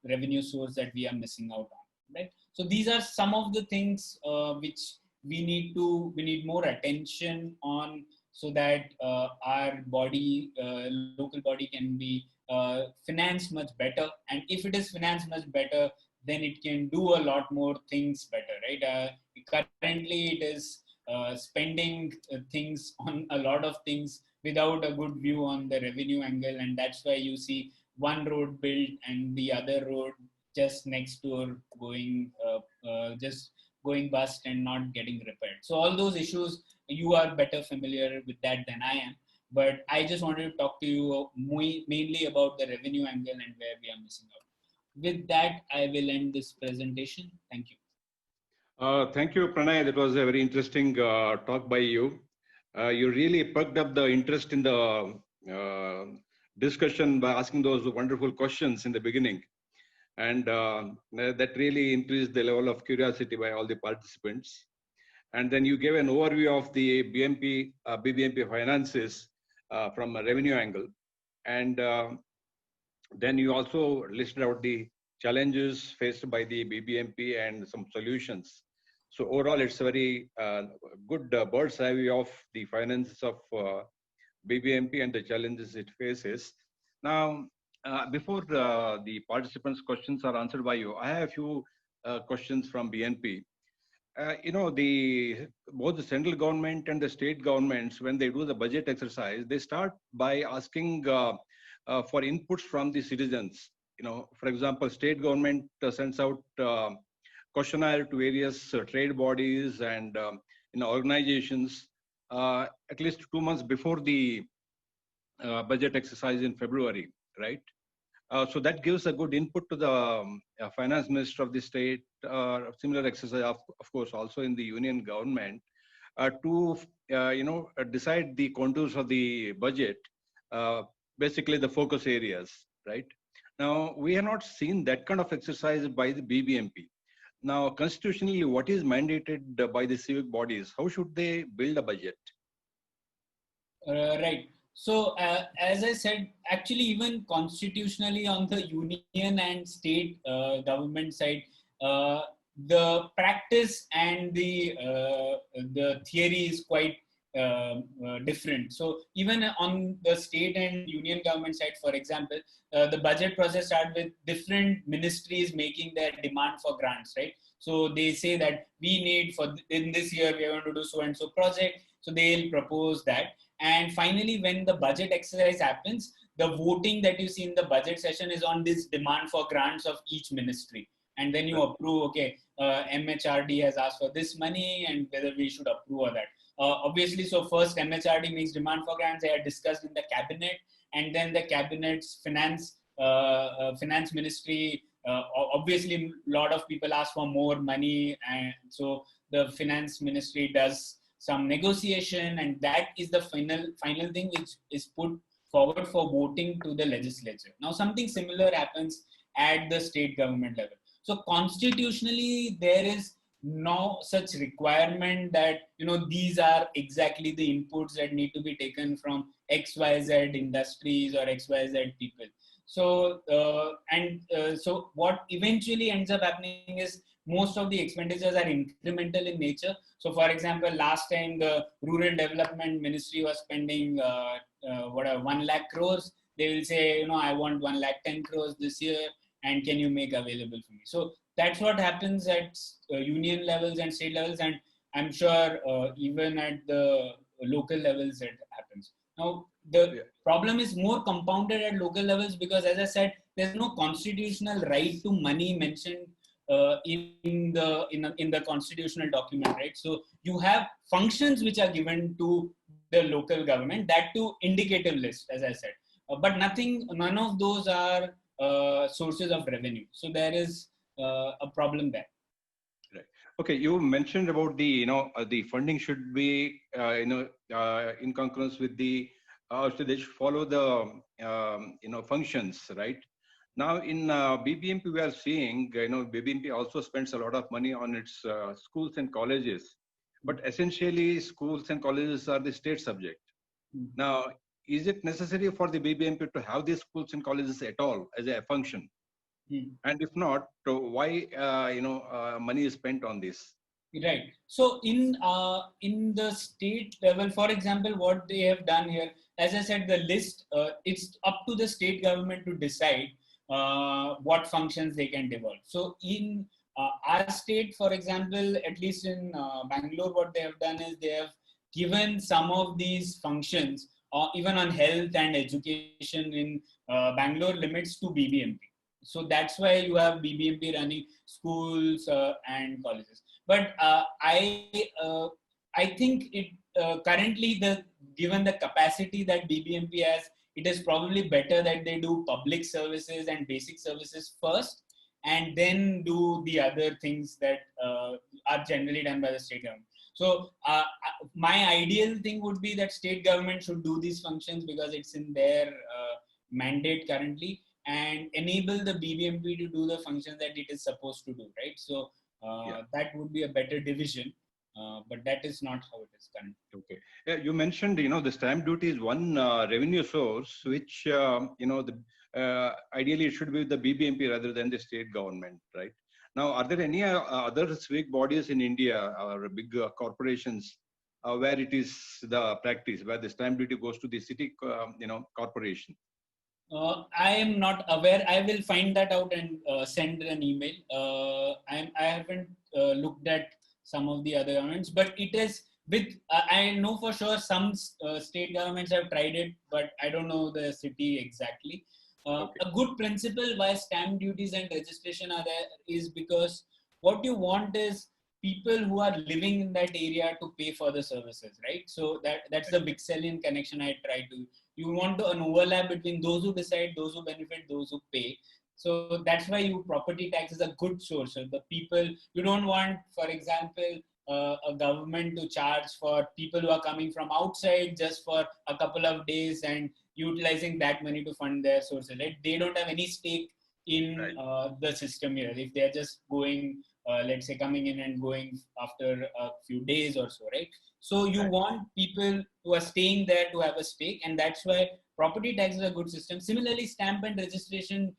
revenue source that we are missing out on. Right? So these are some of the things which we need more attention on, so that our local body can be financed much better. And if it is financed much better, then it can do a lot more things better, right? Currently, it is spending things on a lot of things without a good view on the revenue angle, and that's why you see one road built and the other road just next door going bust and not getting repaired. So all those issues, you are better familiar with that than I am. But I just wanted to talk to you mainly about the revenue angle and where we are missing out. With that, I will end this presentation. Thank you. Thank you, Pranay. That was a very interesting talk by you. You really perked up the interest in the discussion by asking those wonderful questions in the beginning. And that really increased the level of curiosity by all the participants. And then you gave an overview of the BBMP finances from a revenue angle. And then you also listed out the challenges faced by the BBMP and some solutions. So overall, it's a very good bird's eye view of the finances of BBMP and the challenges it faces. Now, before the participants' questions are answered by you, I have a few questions from BNP. Both the central government and the state governments, when they do the budget exercise, they start by asking for inputs from the citizens for example, state government sends out questionnaire to various trade bodies and organizations at least 2 months before the budget exercise in February, right? So that gives a good input to the finance minister of the state. Similar exercise, of course, also in the union government to decide the contours of the budget, basically the focus areas, right? Now we have not seen that kind of exercise by the BBMP. Now, constitutionally, what is mandated by the civic bodies? How should they build a budget? Right. So, as I said, actually, even constitutionally on the union and state government side, the practice and the theory is quite different. So, even on the state and union government side, for example, the budget process starts with different ministries making their demand for grants, right? So they say that we need in this year we are going to do so and so project. So they'll propose that. And finally, when the budget exercise happens, the voting that you see in the budget session is on this demand for grants of each ministry. And then you approve, okay, MHRD has asked for this money and whether we should approve or that. Obviously, so first MHRD makes demand for grants, they are discussed in the cabinet, and then the cabinet's finance ministry, obviously a lot of people ask for more money, and so the finance ministry does some negotiation, and that is the final thing which is put forward for voting to the legislature. Now something similar happens at the state government level. So constitutionally there is no such requirement that these are exactly the inputs that need to be taken from XYZ industries or XYZ people. So so what eventually ends up happening is most of the expenditures are incremental in nature. So for example, last time the rural development ministry was spending 1 lakh crores. They will say, I want 1 lakh 10 crores this year, and can you make available for me? So that's what happens at union levels and state levels, and I'm sure even at the local levels it happens. Now the problem is more compounded at local levels because, as I said, there's no constitutional right to money mentioned in the constitutional document, right? So you have functions which are given to the local government, that to indicative list, as I said, but none of those are sources of revenue. So there is a problem there. Right. Okay, you mentioned about the funding should be in concurrence with the so they should follow the functions, right? Now in BBMP we are seeing BBMP also spends a lot of money on its schools and colleges, but essentially schools and colleges are the state subject. Now, is it necessary for the BBMP to have these schools and colleges at all as a function? And if not, why money is spent on this? Right. So in the state level, for example, what they have done here, as I said, the list, it's up to the state government to decide what functions they can devolve. So in our state, for example, at least in Bangalore, what they have done is they have given some of these functions, even on health and education in Bangalore, limits to BBMP. So that's why you have BBMP running schools and colleges. But I think it currently, given the capacity that BBMP has, it is probably better that they do public services and basic services first, and then do the other things that are generally done by the state government. So my ideal thing would be that state government should do these functions because it's in their mandate currently, and enable the BBMP to do the functions that it is supposed to do, right? So that would be a better division, but that is not how it is currently. Okay. Yeah, you mentioned, the stamp duty is one revenue source, which, ideally it should be the BBMP rather than the state government, right? Now, are there any other civic bodies in India or big corporations where it is the practice, where the stamp duty goes to the city, corporation? I am not aware. I will find that out and send an email. I haven't looked at some of the other governments, but it is with, I know for sure some state governments have tried it, but I don't know the city exactly. Okay. A good principle why stamp duties and registration are there is because what you want is people who are living in that area to pay for the services, right? So that's the big salient connection I try to. You want to an overlap between those who decide, those who benefit, those who pay. So that's why you property tax is a good source. So the people you don't want, for example, a government to charge for people who are coming from outside just for a couple of days and utilizing that money to fund their sources, right? They don't have any stake in the system here. If they're just going, let's say, coming in and going after a few days or so, right? So you want people who are staying there to have a stake, and that's why property tax is a good system. Similarly, stamp and registration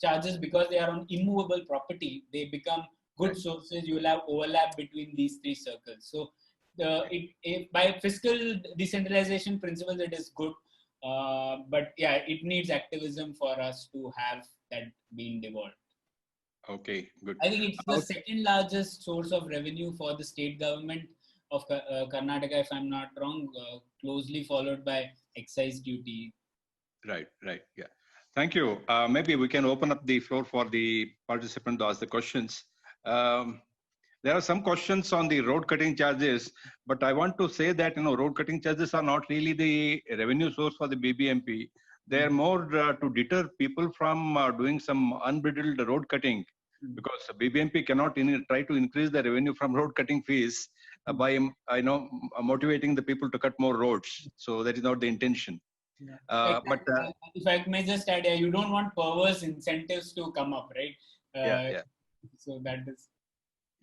charges, because they are on immovable property, they become good sources. You will have overlap between these three circles. So by fiscal decentralization principles, it is good. But yeah, it needs activism for us to have that being devolved. Okay, good. I think it's the second largest source of revenue for the state government of Karnataka, if I'm not wrong, closely followed by excise duty. Right. Yeah. Thank you. Maybe we can open up the floor for the participant to ask the questions. There are some questions on the road cutting charges, but I want to say that road cutting charges are not really the revenue source for the BBMP. They are more to deter people from doing some unbridled road cutting, because BBMP cannot try to increase the revenue from road cutting fees by motivating the people to cut more roads. So that is not the intention. But if I may just add, you don't want perverse incentives to come up, right? Yeah. So that is.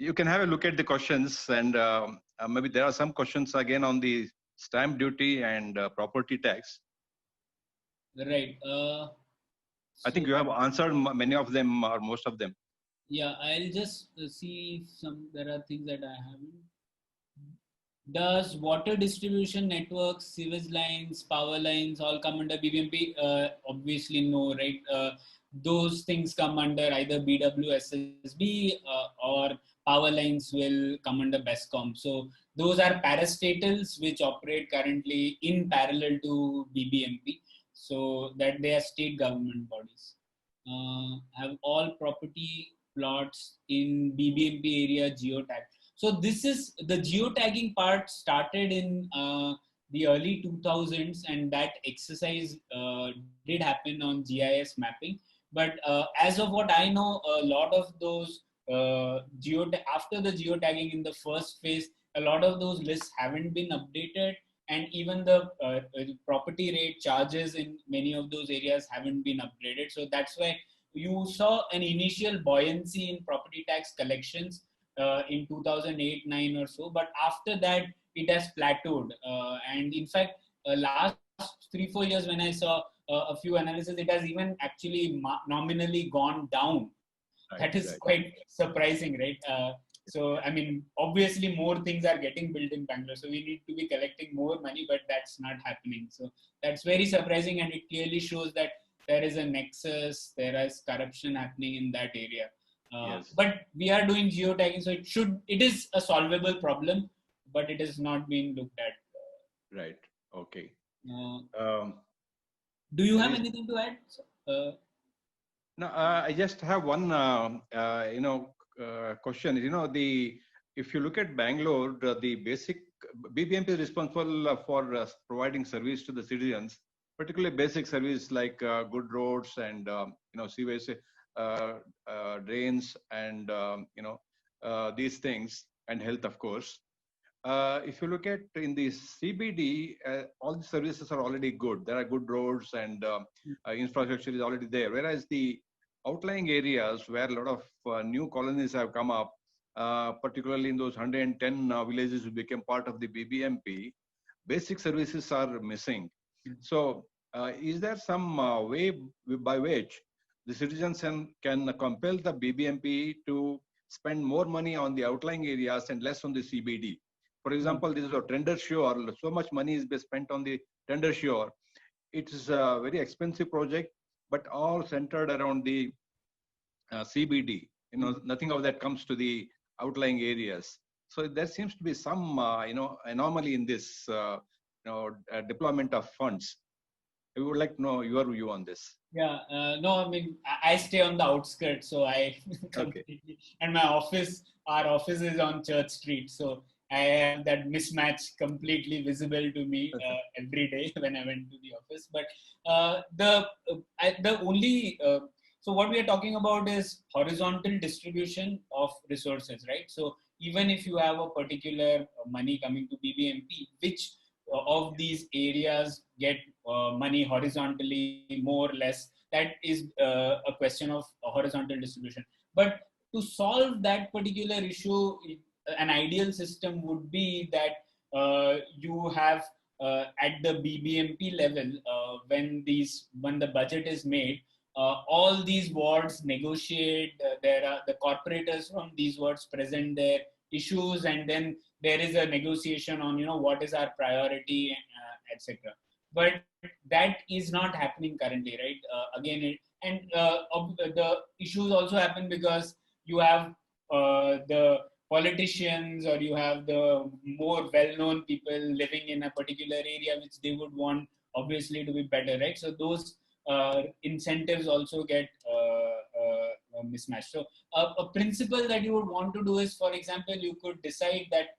You can have a look at the questions, and maybe there are some questions again on the stamp duty and property tax. Right. I think you have answered many of them or most of them. Yeah, I'll just see if there are things that I haven't. Does water distribution networks, sewage lines, power lines all come under BBMP? Obviously no, right? Those things come under either BWSSB or power lines will come under BESCOM. So those are parastatals which operate currently in parallel to BBMP. So that they are state government bodies. Have all property plots in BBMP area geotagged. So this is the geotagging part started in the early 2000s, and that exercise did happen on GIS mapping. But as of what I know, a lot of those after the geotagging in the first phase, a lot of those lists haven't been updated, and even the property rate charges in many of those areas haven't been upgraded. So that's why you saw an initial buoyancy in property tax collections in 2008-9 or so, but after that it has plateaued, and in fact last 3-4 years when I saw a few analysis, it has even actually nominally gone down. That is quite surprising, right? So I mean, obviously more things are getting built in Bangalore, so we need to be collecting more money, but that's not happening. So that's very surprising, and it clearly shows that there is a nexus, there is corruption happening in that area. But we are doing geotagging, so it is a solvable problem, but it is not being looked at. Right. Okay. Do you have anything to add? No, I just have one, question. If you look at Bangalore, the basic BBMP is responsible for providing service to the citizens, particularly basic service like good roads and sewage, drains, and these things, and health, of course. If you look at in the CBD, all the services are already good. There are good roads and infrastructure is already there. Whereas the outlying areas where a lot of new colonies have come up, particularly in those 110 villages who became part of the BBMP, basic services are missing. So is there some way by which the citizens can compel the BBMP to spend more money on the outlying areas and less on the CBD? For example, this is a tender shore. So much money is being spent on the tender shore. It is a very expensive project, but all centered around the CBD. Nothing of that comes to the outlying areas. So there seems to be some, anomaly in this, deployment of funds. We would like to know your view on this. Yeah, no, I mean, I stay on the outskirts, so I completely, and our office is on Church Street, so I have that mismatch completely visible to me every day when I went to the office. But the only so what we are talking about is horizontal distribution of resources, right? So even if you have a particular money coming to BBMP, which of these areas get money horizontally, more or less, that is a question of horizontal distribution. But to solve that particular issue, an ideal system would be that you have at the BBMP level, when the budget is made, all these wards negotiate. There are the corporators from these wards present their issues, and then there is a negotiation on what is our priority, etc. But that is not happening currently, right? The issues also happen because you have the politicians, or you have the more well-known people living in a particular area which they would want obviously to be better, right? So those incentives also get mismatched. So a principle that you would want to do is, for example, you could decide that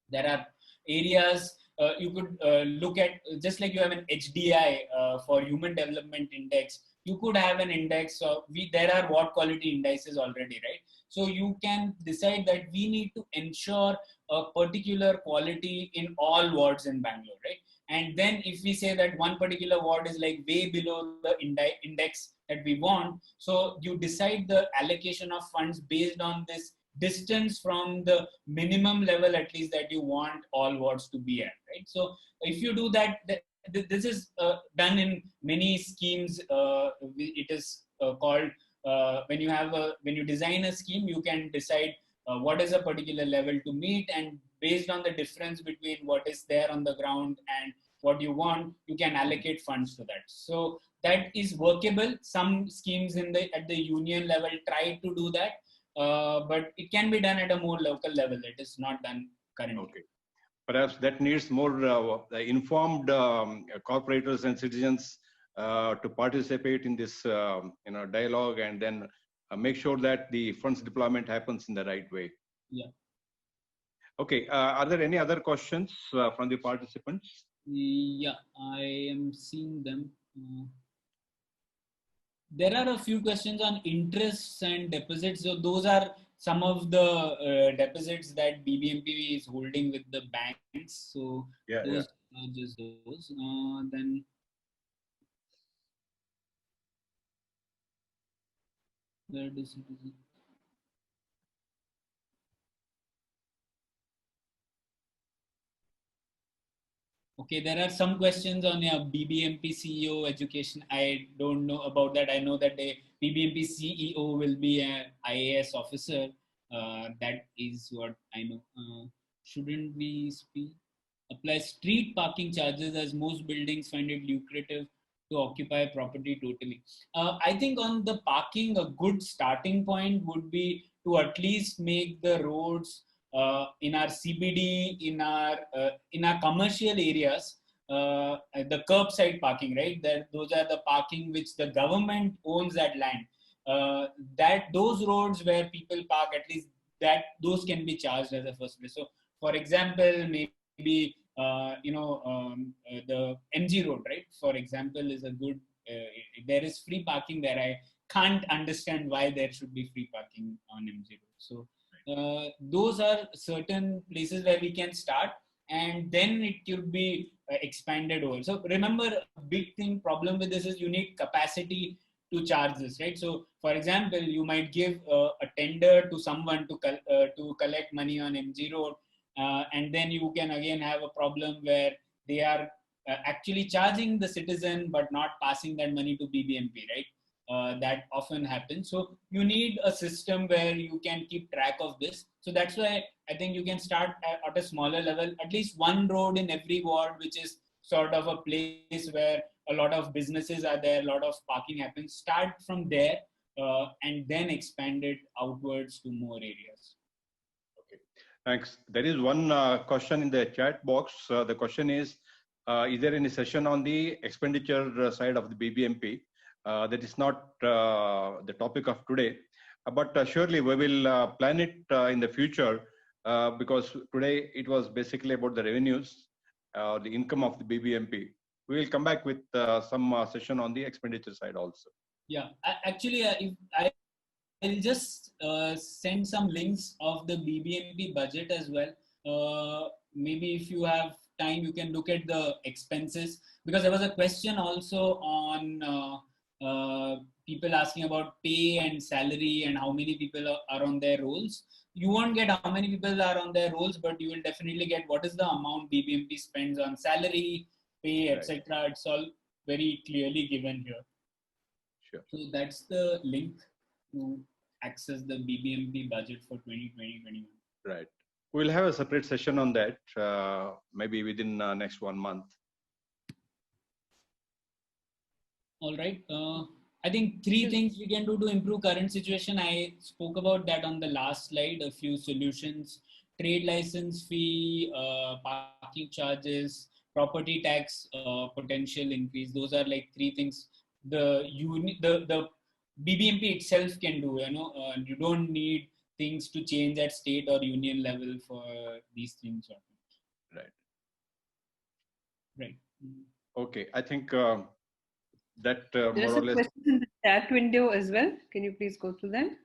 there are areas you could look at, just like you have an HDI for Human Development Index. You could have an index of, there are water quality indices already, right? So you can decide that we need to ensure a particular quality in all wards in Bangalore, right? And then if we say that one particular ward is like way below the index that we want, so you decide the allocation of funds based on this distance from the minimum level, at least, that you want all wards to be at, right? So if you do that, this is done in many schemes. It is called when you design a scheme, you can decide what is a particular level to meet, and based on the difference between what is there on the ground and what you want, you can allocate funds to that. So that is workable. Some schemes at the union level try to do that, but it can be done at a more local level. It is not done currently. Okay. Perhaps that needs more informed corporators and citizens to participate in this dialogue, and then make sure that the funds deployment happens in the right way. Yeah. Okay. Are there any other questions from the participants? Yeah, I am seeing them. There are a few questions on interests and deposits. So those are some of the deposits that BBMP is holding with the banks. So those are just those. Then where does it? Okay, there are some questions on BBMP CEO education. I don't know about that. I know that the BBMP CEO will be an IAS officer. That is what I know. Shouldn't we apply street parking charges, as most buildings find it lucrative to occupy property totally? I think on the parking, a good starting point would be to at least make the roads in our CBD, in our commercial areas, the curbside parking, right? Those are the parking which the government owns that land. That those roads where people park, at least those can be charged as a first place. So, for example, maybe the MG road, right? For example, is a good. There is free parking there. I can't understand why there should be free parking on MG road. So those are certain places where we can start, and then it could be expanded over. So remember, a big problem with this is you need capacity to charge this, right? So for example, you might give a tender to someone to collect money on MG road, and then you can again have a problem where they are actually charging the citizen but not passing that money to BBMP, right? That often happens. So you need a system where you can keep track of this. So that's why I think you can start at a smaller level, at least one road in every ward, which is sort of a place where a lot of businesses are there, a lot of parking happens. Start from there and then expand it outwards to more areas. Okay, thanks. There is one question in the chat box. The question is, is there any session on the expenditure side of the BBMP? That is not the topic of today, but surely we will plan it in the future, because today it was basically about the revenues, the income of the BBMP. We will come back with some session on the expenditure side also. Yeah, actually, if I'll just send some links of the BBMP budget as well. Maybe if you have time, you can look at the expenses, because there was a question also on people asking about pay and salary and how many people are on their roles. You won't get how many people are on their roles, but you will definitely get what is the amount BBMP spends on salary, pay, Right. etc. It's all very clearly given here. Sure. So that's the link to access the BBMP budget for 2020-21. Right. We'll have a separate session on that, maybe within next 1 month. All right. I think 3 things we can do to improve current situation. I spoke about that on the last slide, a few solutions: trade license fee, parking charges, property tax potential increase. Those are like 3 things the BBMP itself can do. You don't need things to change at state or union level for these things. Right. Right. Okay. I think that There more are or some less. questions in the chat window as well. Can you please go through them?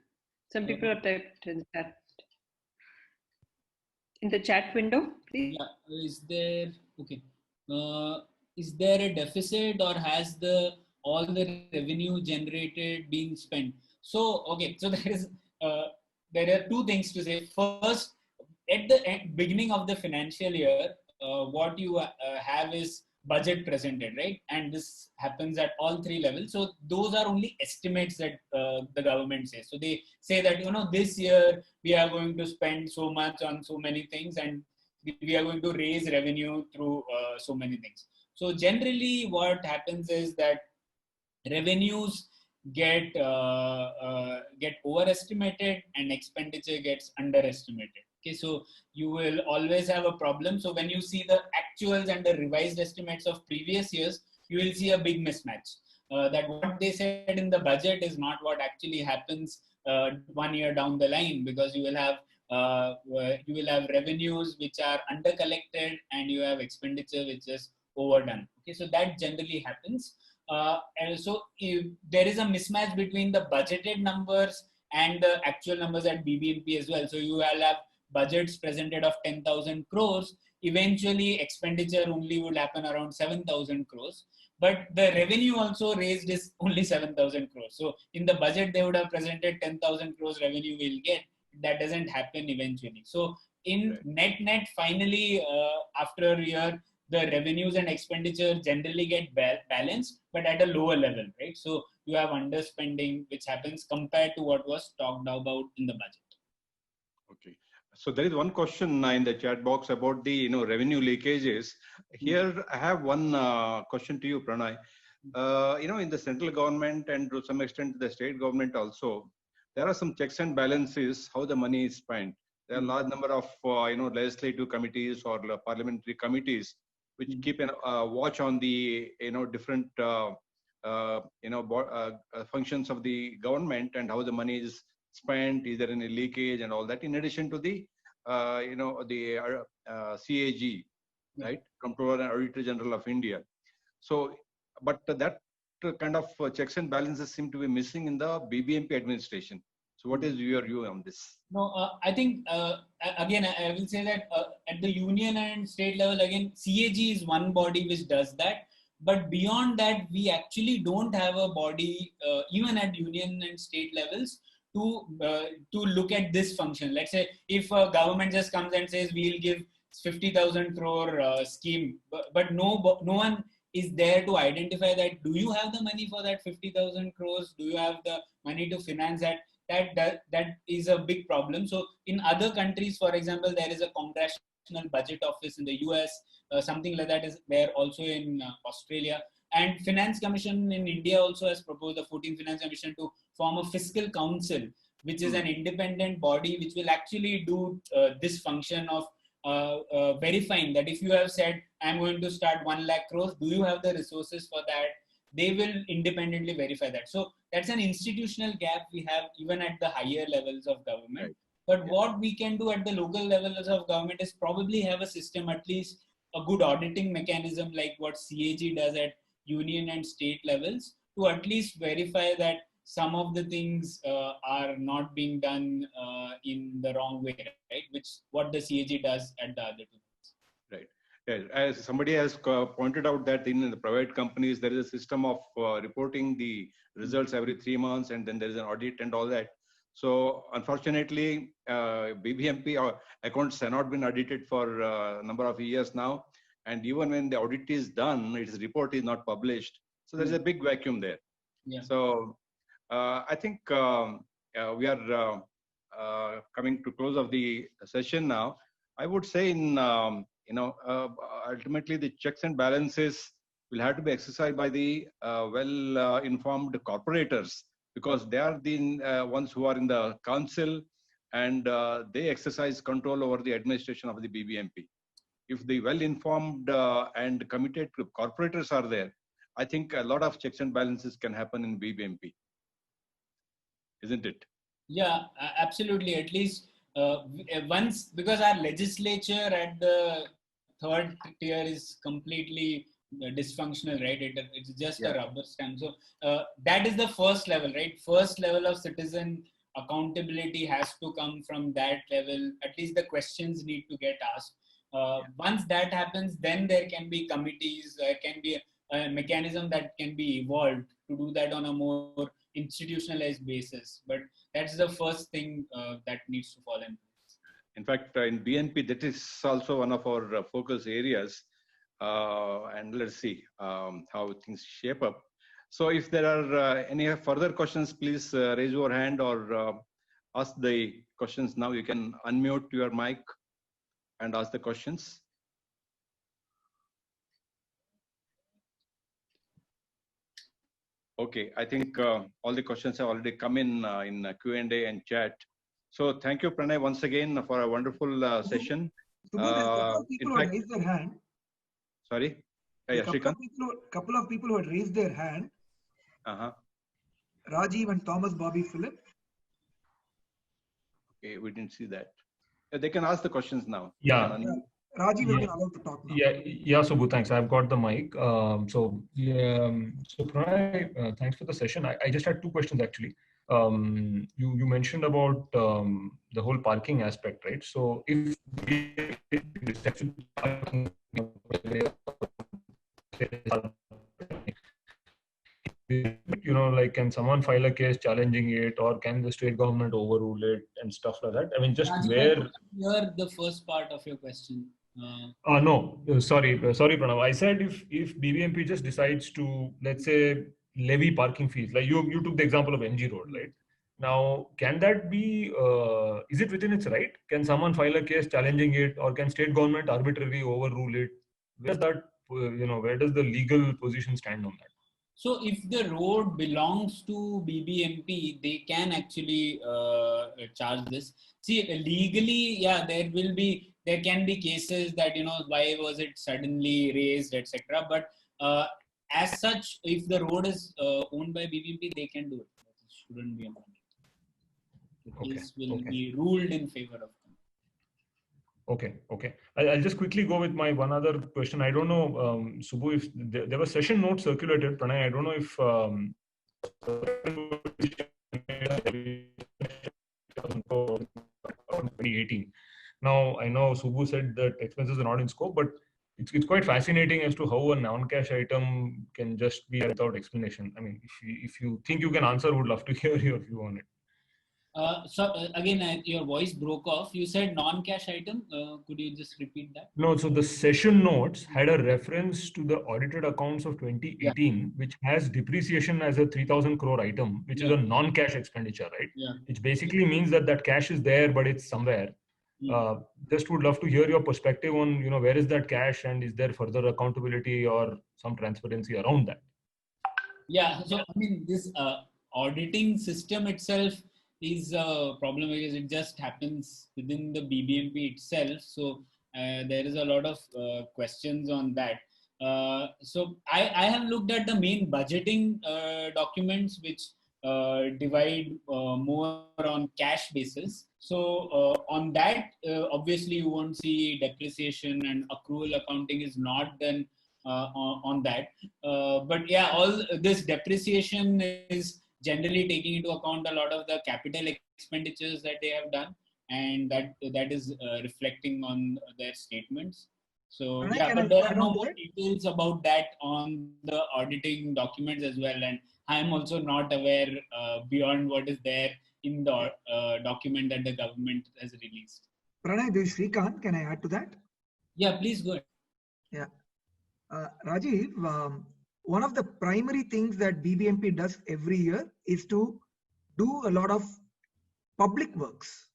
Some people have typed in chat. In the chat window, please. Yeah. Is there okay? Is there a deficit, or has all the revenue generated been spent? So okay. So there are 2 things to say. First, at the beginning of the financial year, what you have is budget presented, right? And this happens at all 3 levels. So those are only estimates that the government says. So they say that, this year we are going to spend so much on so many things, and we are going to raise revenue through so many things. So generally what happens is that revenues get overestimated and expenditure gets underestimated. Okay, so you will always have a problem. So when you see the actuals and the revised estimates of previous years, you will see a big mismatch. That what they said in the budget is not what actually happens 1 year down the line, because you will have revenues which are under collected and you have expenditure which is overdone. Okay, so that generally happens. And so if there is a mismatch between the budgeted numbers and the actual numbers at BBMP as well. So you will have budgets presented of 10,000 crores. Eventually, expenditure only would happen around 7,000 crores. But the revenue also raised is only 7,000 crores. So in the budget, they would have presented 10,000 crores revenue we'll get. That doesn't happen eventually. So in net, finally, after a year, the revenues and expenditure generally get balanced, but at a lower level, right? So you have underspending, which happens compared to what was talked about in the budget. Okay. So there is one question in the chat box about the revenue leakages. Here I have one question to you, Pranay. In the central government and to some extent the state government also, there are some checks and balances how the money is spent. There are a large number of legislative committees or parliamentary committees which keep a watch on the different functions of the government and how the money is spent, is there any leakage and all that, in addition to the CAG, right, Comptroller and Auditor General of India. So but that kind of checks and balances seem to be missing in the BBMP administration. So what is your view on this? No, I think, again, I will say that at the union and state level, again, CAG is one body which does that. But beyond that, we actually don't have a body, even at union and state levels, to look at this function. Let's say if a government just comes and says, we'll give 50,000 crore scheme, but no one is there to identify that, do you have the money for that 50,000 crores? Do you have the money to finance that? That is a big problem. So in other countries, for example, there is a congressional budget office in the US, something like that is there also in Australia. And Finance Commission in India also has proposed, the 14th Finance Commission, to form a fiscal council, which is an independent body which will actually do this function of verifying that if you have said, I'm going to start 1 lakh crores, do you have the resources for that? They will independently verify that. So that's an institutional gap we have even at the higher levels of government. Right. But what we can do at the local levels of government is probably have a system, at least a good auditing mechanism like what CAG does at union and state levels, to at least verify that some of the things are not being done in the wrong way, right? Which what the CAG does at the other two. Right. Yeah. As somebody has pointed out that in the private companies, there is a system of reporting the results every 3 months, and then there is an audit and all that. So unfortunately, BBMP accounts have not been audited for a number of years now. And even when the audit is done, its report is not published. So there's a big vacuum there. Yeah. So I think we are coming to close of the session now. I would say ultimately the checks and balances will have to be exercised by the well-informed corporators, because they are the ones who are in the council, and they exercise control over the administration of the BBMP. If the well-informed and committed corporators are there, I think a lot of checks and balances can happen in BBMP, isn't it? Yeah, absolutely. At least once, because our legislature at the third tier is completely dysfunctional, right? It's just a rubber stamp. So that is the first level, right? First level of citizen accountability has to come from that level. At least the questions need to get asked. Once that happens, then there can be committees, there can be a mechanism that can be evolved to do that on a more institutionalized basis. But that's the first thing that needs to fall in place. In fact, in BNP, that is also one of our focus areas. And let's see how things shape up. So if there are any further questions, please raise your hand or ask the questions now. You can unmute your mic and ask the questions. Okay, I think all the questions have already come in Q&A and chat. So thank you, Pranay, once again for a wonderful session. Subbu, there's a couple of people who had raised their hand. Sorry? A couple of people who had raised their hand. Rajiv and Thomas Bobby Philip. Okay, we didn't see that. They can ask the questions now. Yeah. Rajiv will be allowed to talk now. Yeah, Subbu, thanks. I've got the mic. So Pranay, thanks for the session. I just had two questions actually. You mentioned about the whole parking aspect, right? So if like can someone file a case challenging it, or can the state government overrule it and stuff like that? I mean, just where. Hear the first part of your question. No, sorry, Pranav. I said if BBMP just decides to, let's say, levy parking fees, like you took the example of NG Road, right? Now, can that be? Is it within its right? Can someone file a case challenging it, or can state government arbitrarily overrule it? Where's that? Where does the legal position stand on that? So if the road belongs to BBMP, they can actually charge this. See, legally, yeah, there can be cases that, why was it suddenly raised, etc. But as such, if the road is owned by BBMP, they can do it. It shouldn't be a matter. The case will be ruled in favor of them. Okay. I'll just quickly go with my one other question. I don't know, Subbu, if there were session notes circulated, Pranay. I don't know if 2018. Now, I know Subbu said that expenses are not in scope, but it's quite fascinating as to how a non-cash item can just be without explanation. I mean, if you think you can answer, would love to hear your view on it. Again, your voice broke off. You said non-cash item. Could you just repeat that? No, so the session notes had a reference to the audited accounts of 2018, which has depreciation as a 3,000 crore item, which is a non-cash expenditure, right? Yeah. Which basically means that cash is there, but it's somewhere. Just would love to hear your perspective on, where is that cash, and is there further accountability or some transparency around that? Yeah. So, I mean, this auditing system itself is a problem because it just happens within the BBMP itself. So There is a lot of questions on that. So I have looked at the main budgeting documents, which divide more on cash basis. So on that, obviously you won't see depreciation, and accrual accounting is not done on that. But yeah, all this depreciation is generally taking into account a lot of the capital expenditures that they have done, and that is reflecting on their statements. So Pranay, yeah, can but I there are add no on to more it? details about that on the auditing documents as well, and I am also not aware beyond what is there in the document that the government has released. Pranay, this is Srikanth. Can I add to that? Yeah, please go ahead. Yeah. Rajiv, one of the primary things that BBMP does every year is to do a lot of public works,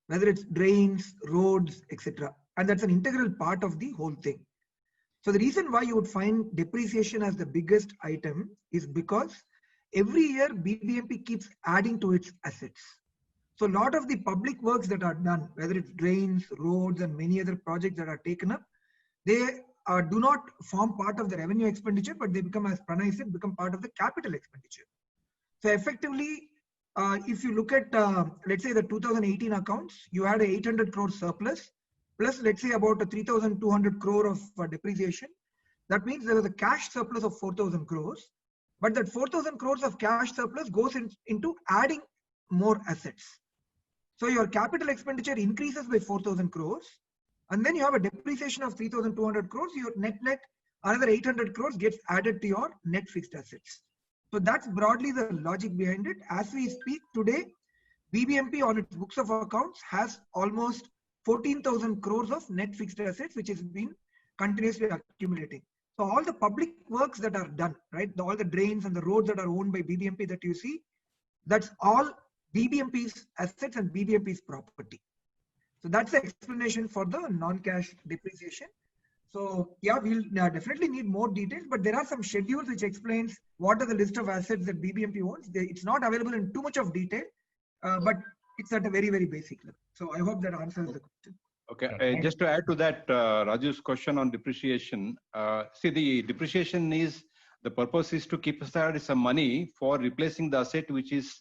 whether it's drains, roads, etc. And that's an integral part of the whole thing. So the reason why you would find depreciation as the biggest item is because every year BBMP keeps adding to its assets. So a lot of the public works that are done, whether it's drains, roads, and many other projects that are taken up, they do not form part of the revenue expenditure, but they become, as Pranay said, become part of the capital expenditure. So effectively, if you look at, let's say the 2018 accounts, you had a 800 crore surplus, plus let's say about a 3,200 crore of depreciation. That means there was a cash surplus of 4,000 crores, but that 4,000 crores of cash surplus goes into adding more assets. So your capital expenditure increases by 4,000 crores, and then you have a depreciation of 3,200 crores. Your net another 800 crores gets added to your net fixed assets. So that's broadly the logic behind it. As we speak today, BBMP on its books of accounts has almost 14,000 crores of net fixed assets, which has been continuously accumulating. So all the public works that are done, right, all the drains and the roads that are owned by BBMP that you see, that's all BBMP's assets and BBMP's property. So that's the explanation for the non-cash depreciation. So yeah, we'll definitely need more details, but there are some schedules which explains what are the list of assets that BBMP owns. It's not available in too much of detail, but it's at a very, very basic level. So I hope that answers the question. Okay, just to add to that, Raju's question on depreciation. See, the depreciation is, the purpose is to keep aside some money for replacing the asset which is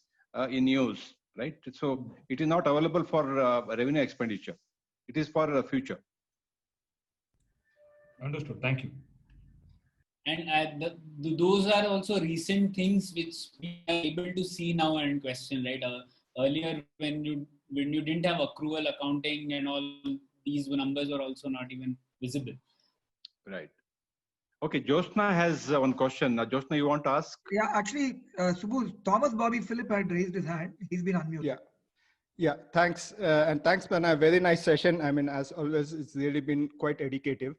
in use, right? So it is not available for revenue expenditure. It is for the future. Understood. Thank you. And those are also recent things which we are able to see now and question, right? Earlier, when you didn't have accrual accounting and all, these numbers were also not even visible. Right. Okay, Josna has one question. Josna, you want to ask? Yeah, actually, Subbu, Thomas Bobby Philip had raised his hand. He's been unmuted. Yeah, thanks. And thanks, Prana. Very nice session. I mean, as always, it's really been quite educative.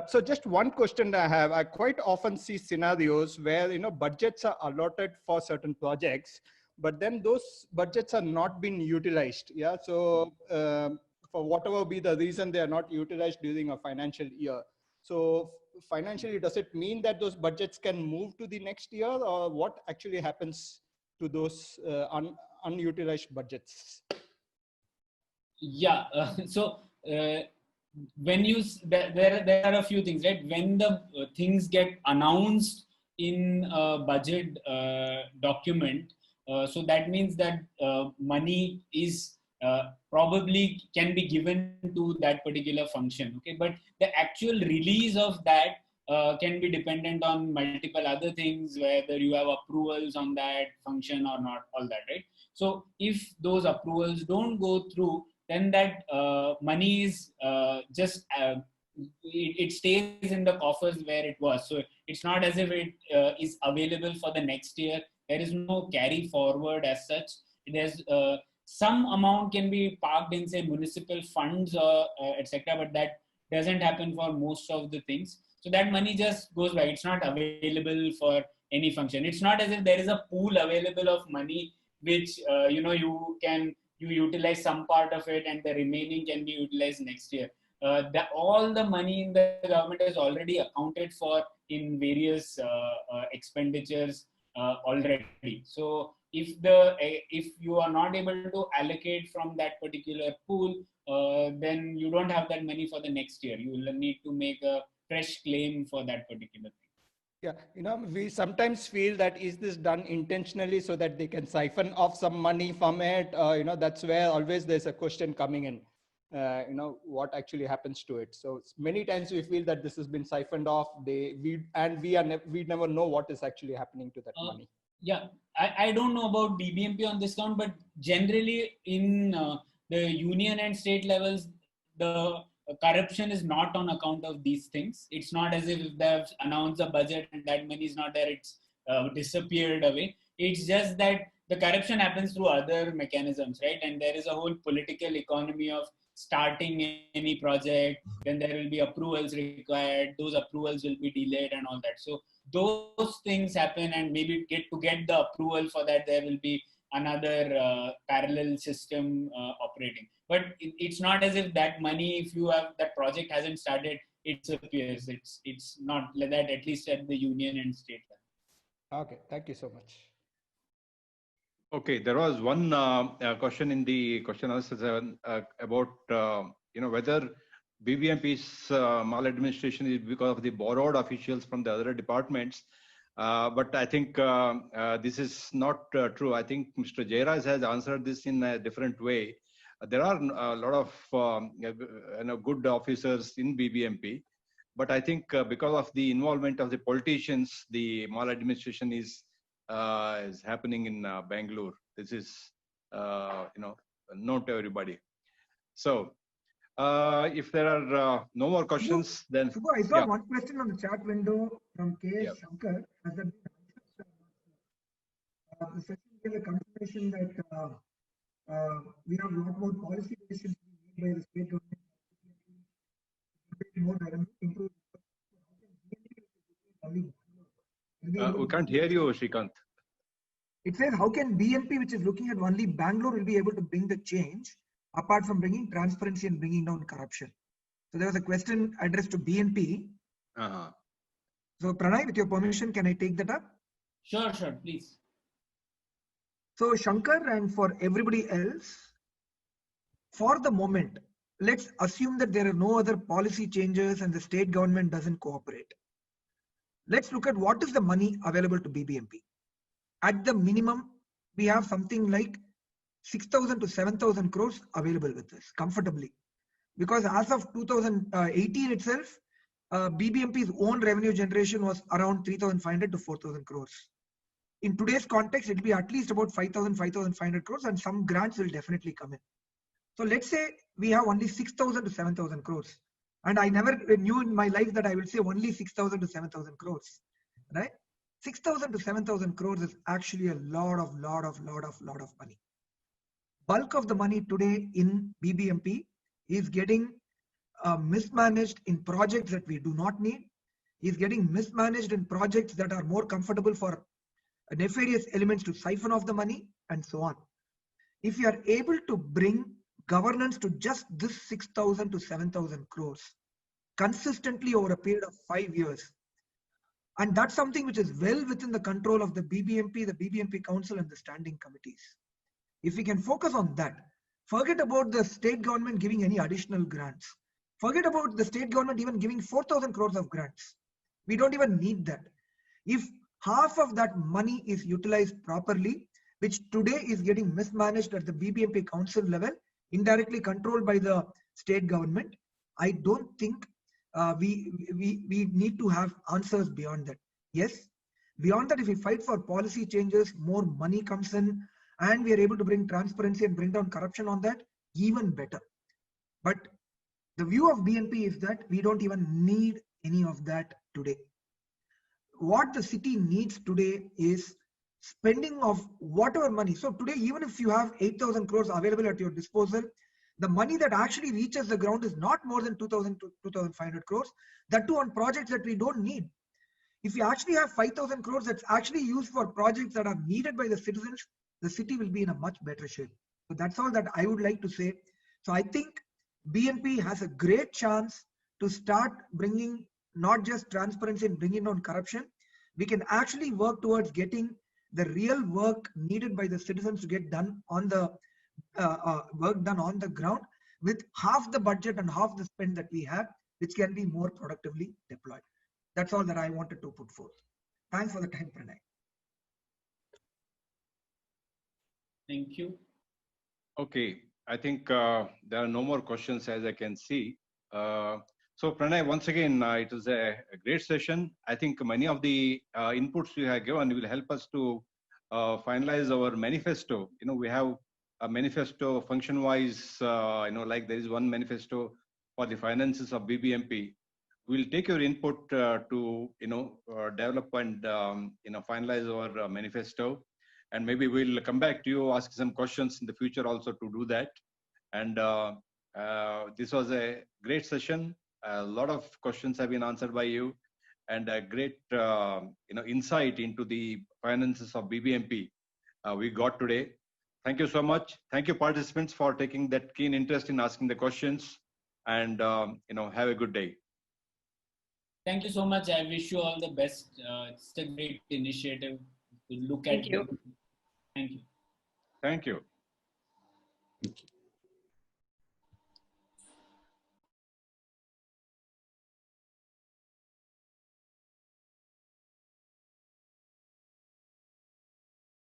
So just one question that I have, I quite often see scenarios where, budgets are allotted for certain projects, but then those budgets are not being utilized. Yeah. So for whatever be the reason, they are not utilized during a financial year. So financially, does it mean that those budgets can move to the next year, or what actually happens to those unutilized budgets? Yeah. When there are a few things, right? When the things get announced in a budget document, so that means that money is probably can be given to that particular function. Okay, but the actual release of that can be dependent on multiple other things, whether you have approvals on that function or not, all that, right? So if those approvals don't go through, then that money is just it stays in the coffers where it was. So it's not as if it is available for the next year. There is no carry forward as such. There's some amount can be parked in, say, municipal funds or etc., but that doesn't happen for most of the things. So that money just goes by. It's not available for any function. It's not as if there is a pool available of money which you utilize some part of it and the remaining can be utilized next year. All the money in the government is already accounted for in various expenditures already. So if you are not able to allocate from that particular pool, then you don't have that money for the next year. You will need to make a fresh claim for that particular thing. Yeah, we sometimes feel that is this done intentionally so that they can siphon off some money from it? That's where always there's a question coming in. What actually happens to it? So many times we feel that this has been siphoned off. We never know what is actually happening to that money. Yeah, I don't know about BBMP on this count, but generally in the union and state levels, the corruption is not on account of these things. It's not as if they've announced a budget and that money is not there, it's disappeared away. It's just that the corruption happens through other mechanisms, right? And there is a whole political economy of starting any project, then there will be approvals required, those approvals will be delayed and all that. So those things happen, and maybe get the approval for that, there will be another parallel system operating. But it's not as if that money, if you have that project hasn't started, it disappears. It's not like that, at least at the union and state level. Okay, thank you so much. Okay, there was one question in the question answer about whether BBMP's maladministration is because of the borrowed officials from the other departments. But I think this is not true. I think Mr. Jairaj has answered this in a different way. There are a lot of good officers in BBMP, but I think because of the involvement of the politicians, the maladministration is happening in Bangalore. This is known to everybody. So if there are no more questions, then Subbu, I saw one question on the chat window from K.S. Shankar. Has that been answered? The session gave a confirmation that we have a lot more policy decisions being made by the state government, more revenue, improve. We can't hear you, Shrikant. It says, how can BNP, which is looking at only Bangalore, will be able to bring the change apart from bringing transparency and bringing down corruption? So there was a question addressed to BNP. So Pranay, with your permission, can I take that up? Sure, please. So Shankar, and for everybody else, for the moment, let's assume that there are no other policy changes and the state government doesn't cooperate. Let's look at what is the money available to BBMP. At the minimum, we have something like 6,000 to 7,000 crores available with us comfortably. Because as of 2018 itself, BBMP's own revenue generation was around 3,500 to 4,000 crores. In today's context, it will be at least about 5,000, 5,500 crores, and some grants will definitely come in. So let's say we have only 6,000 to 7,000 crores. And I never knew in my life that I will say only 6,000 to 7,000 crores, right? 6,000 to 7,000 crores is actually a lot of money. Bulk of the money today in BBMP is getting mismanaged in projects that we do not need. Is getting mismanaged in projects that are more comfortable for nefarious elements to siphon off the money, and so on. If you are able to bring governance to just this 6,000 to 7,000 crores consistently over a period of 5 years, and that's something which is well within the control of the BBMP, the BBMP Council, and the standing committees. If we can focus on that, forget about the state government giving any additional grants. Forget about the state government even giving 4,000 crores of grants. We don't even need that. If half of that money is utilized properly, which today is getting mismanaged at the BBMP Council level, indirectly controlled by the state government, I don't think we need to have answers beyond that. Yes, beyond that, if we fight for policy changes, more money comes in, and we are able to bring transparency and bring down corruption on that, even better. But the view of BNP is that we don't even need any of that today. What the city needs today is spending of whatever money. So today, even if you have 8,000 crores available at your disposal, the money that actually reaches the ground is not more than 2,000 to 2,500 crores, that too on projects that we don't need. If you actually have 5,000 crores that's actually used for projects that are needed by the citizens, the city will be in a much better shape. So that's all that I would like to say. So I think BNP has a great chance to start bringing not just transparency and bringing down corruption. We can actually work towards getting the real work needed by the citizens to get done on the work done on the ground with half the budget and half the spend that we have, which can be more productively deployed. That's all that I wanted to put forth. Thanks for the time, Pranay. Thank you. Okay, I think there are no more questions as I can see. So Pranay, once again, it was a great session. I think many of the inputs you have given will help us to finalize our manifesto. You know, we have a manifesto function-wise, like there is one manifesto for the finances of BBMP. We'll take your input to, develop and, finalize our manifesto. And maybe we'll come back to you, ask some questions in the future also to do that. And this was a great session. A lot of questions have been answered by you, and a great insight into the finances of BBMP we got today. Thank you so much. Thank you, participants, for taking that keen interest in asking the questions. And have a good day. Thank you so much. I wish you all the best. It's a great initiative to look at. Thank you. Thank you. Thank you.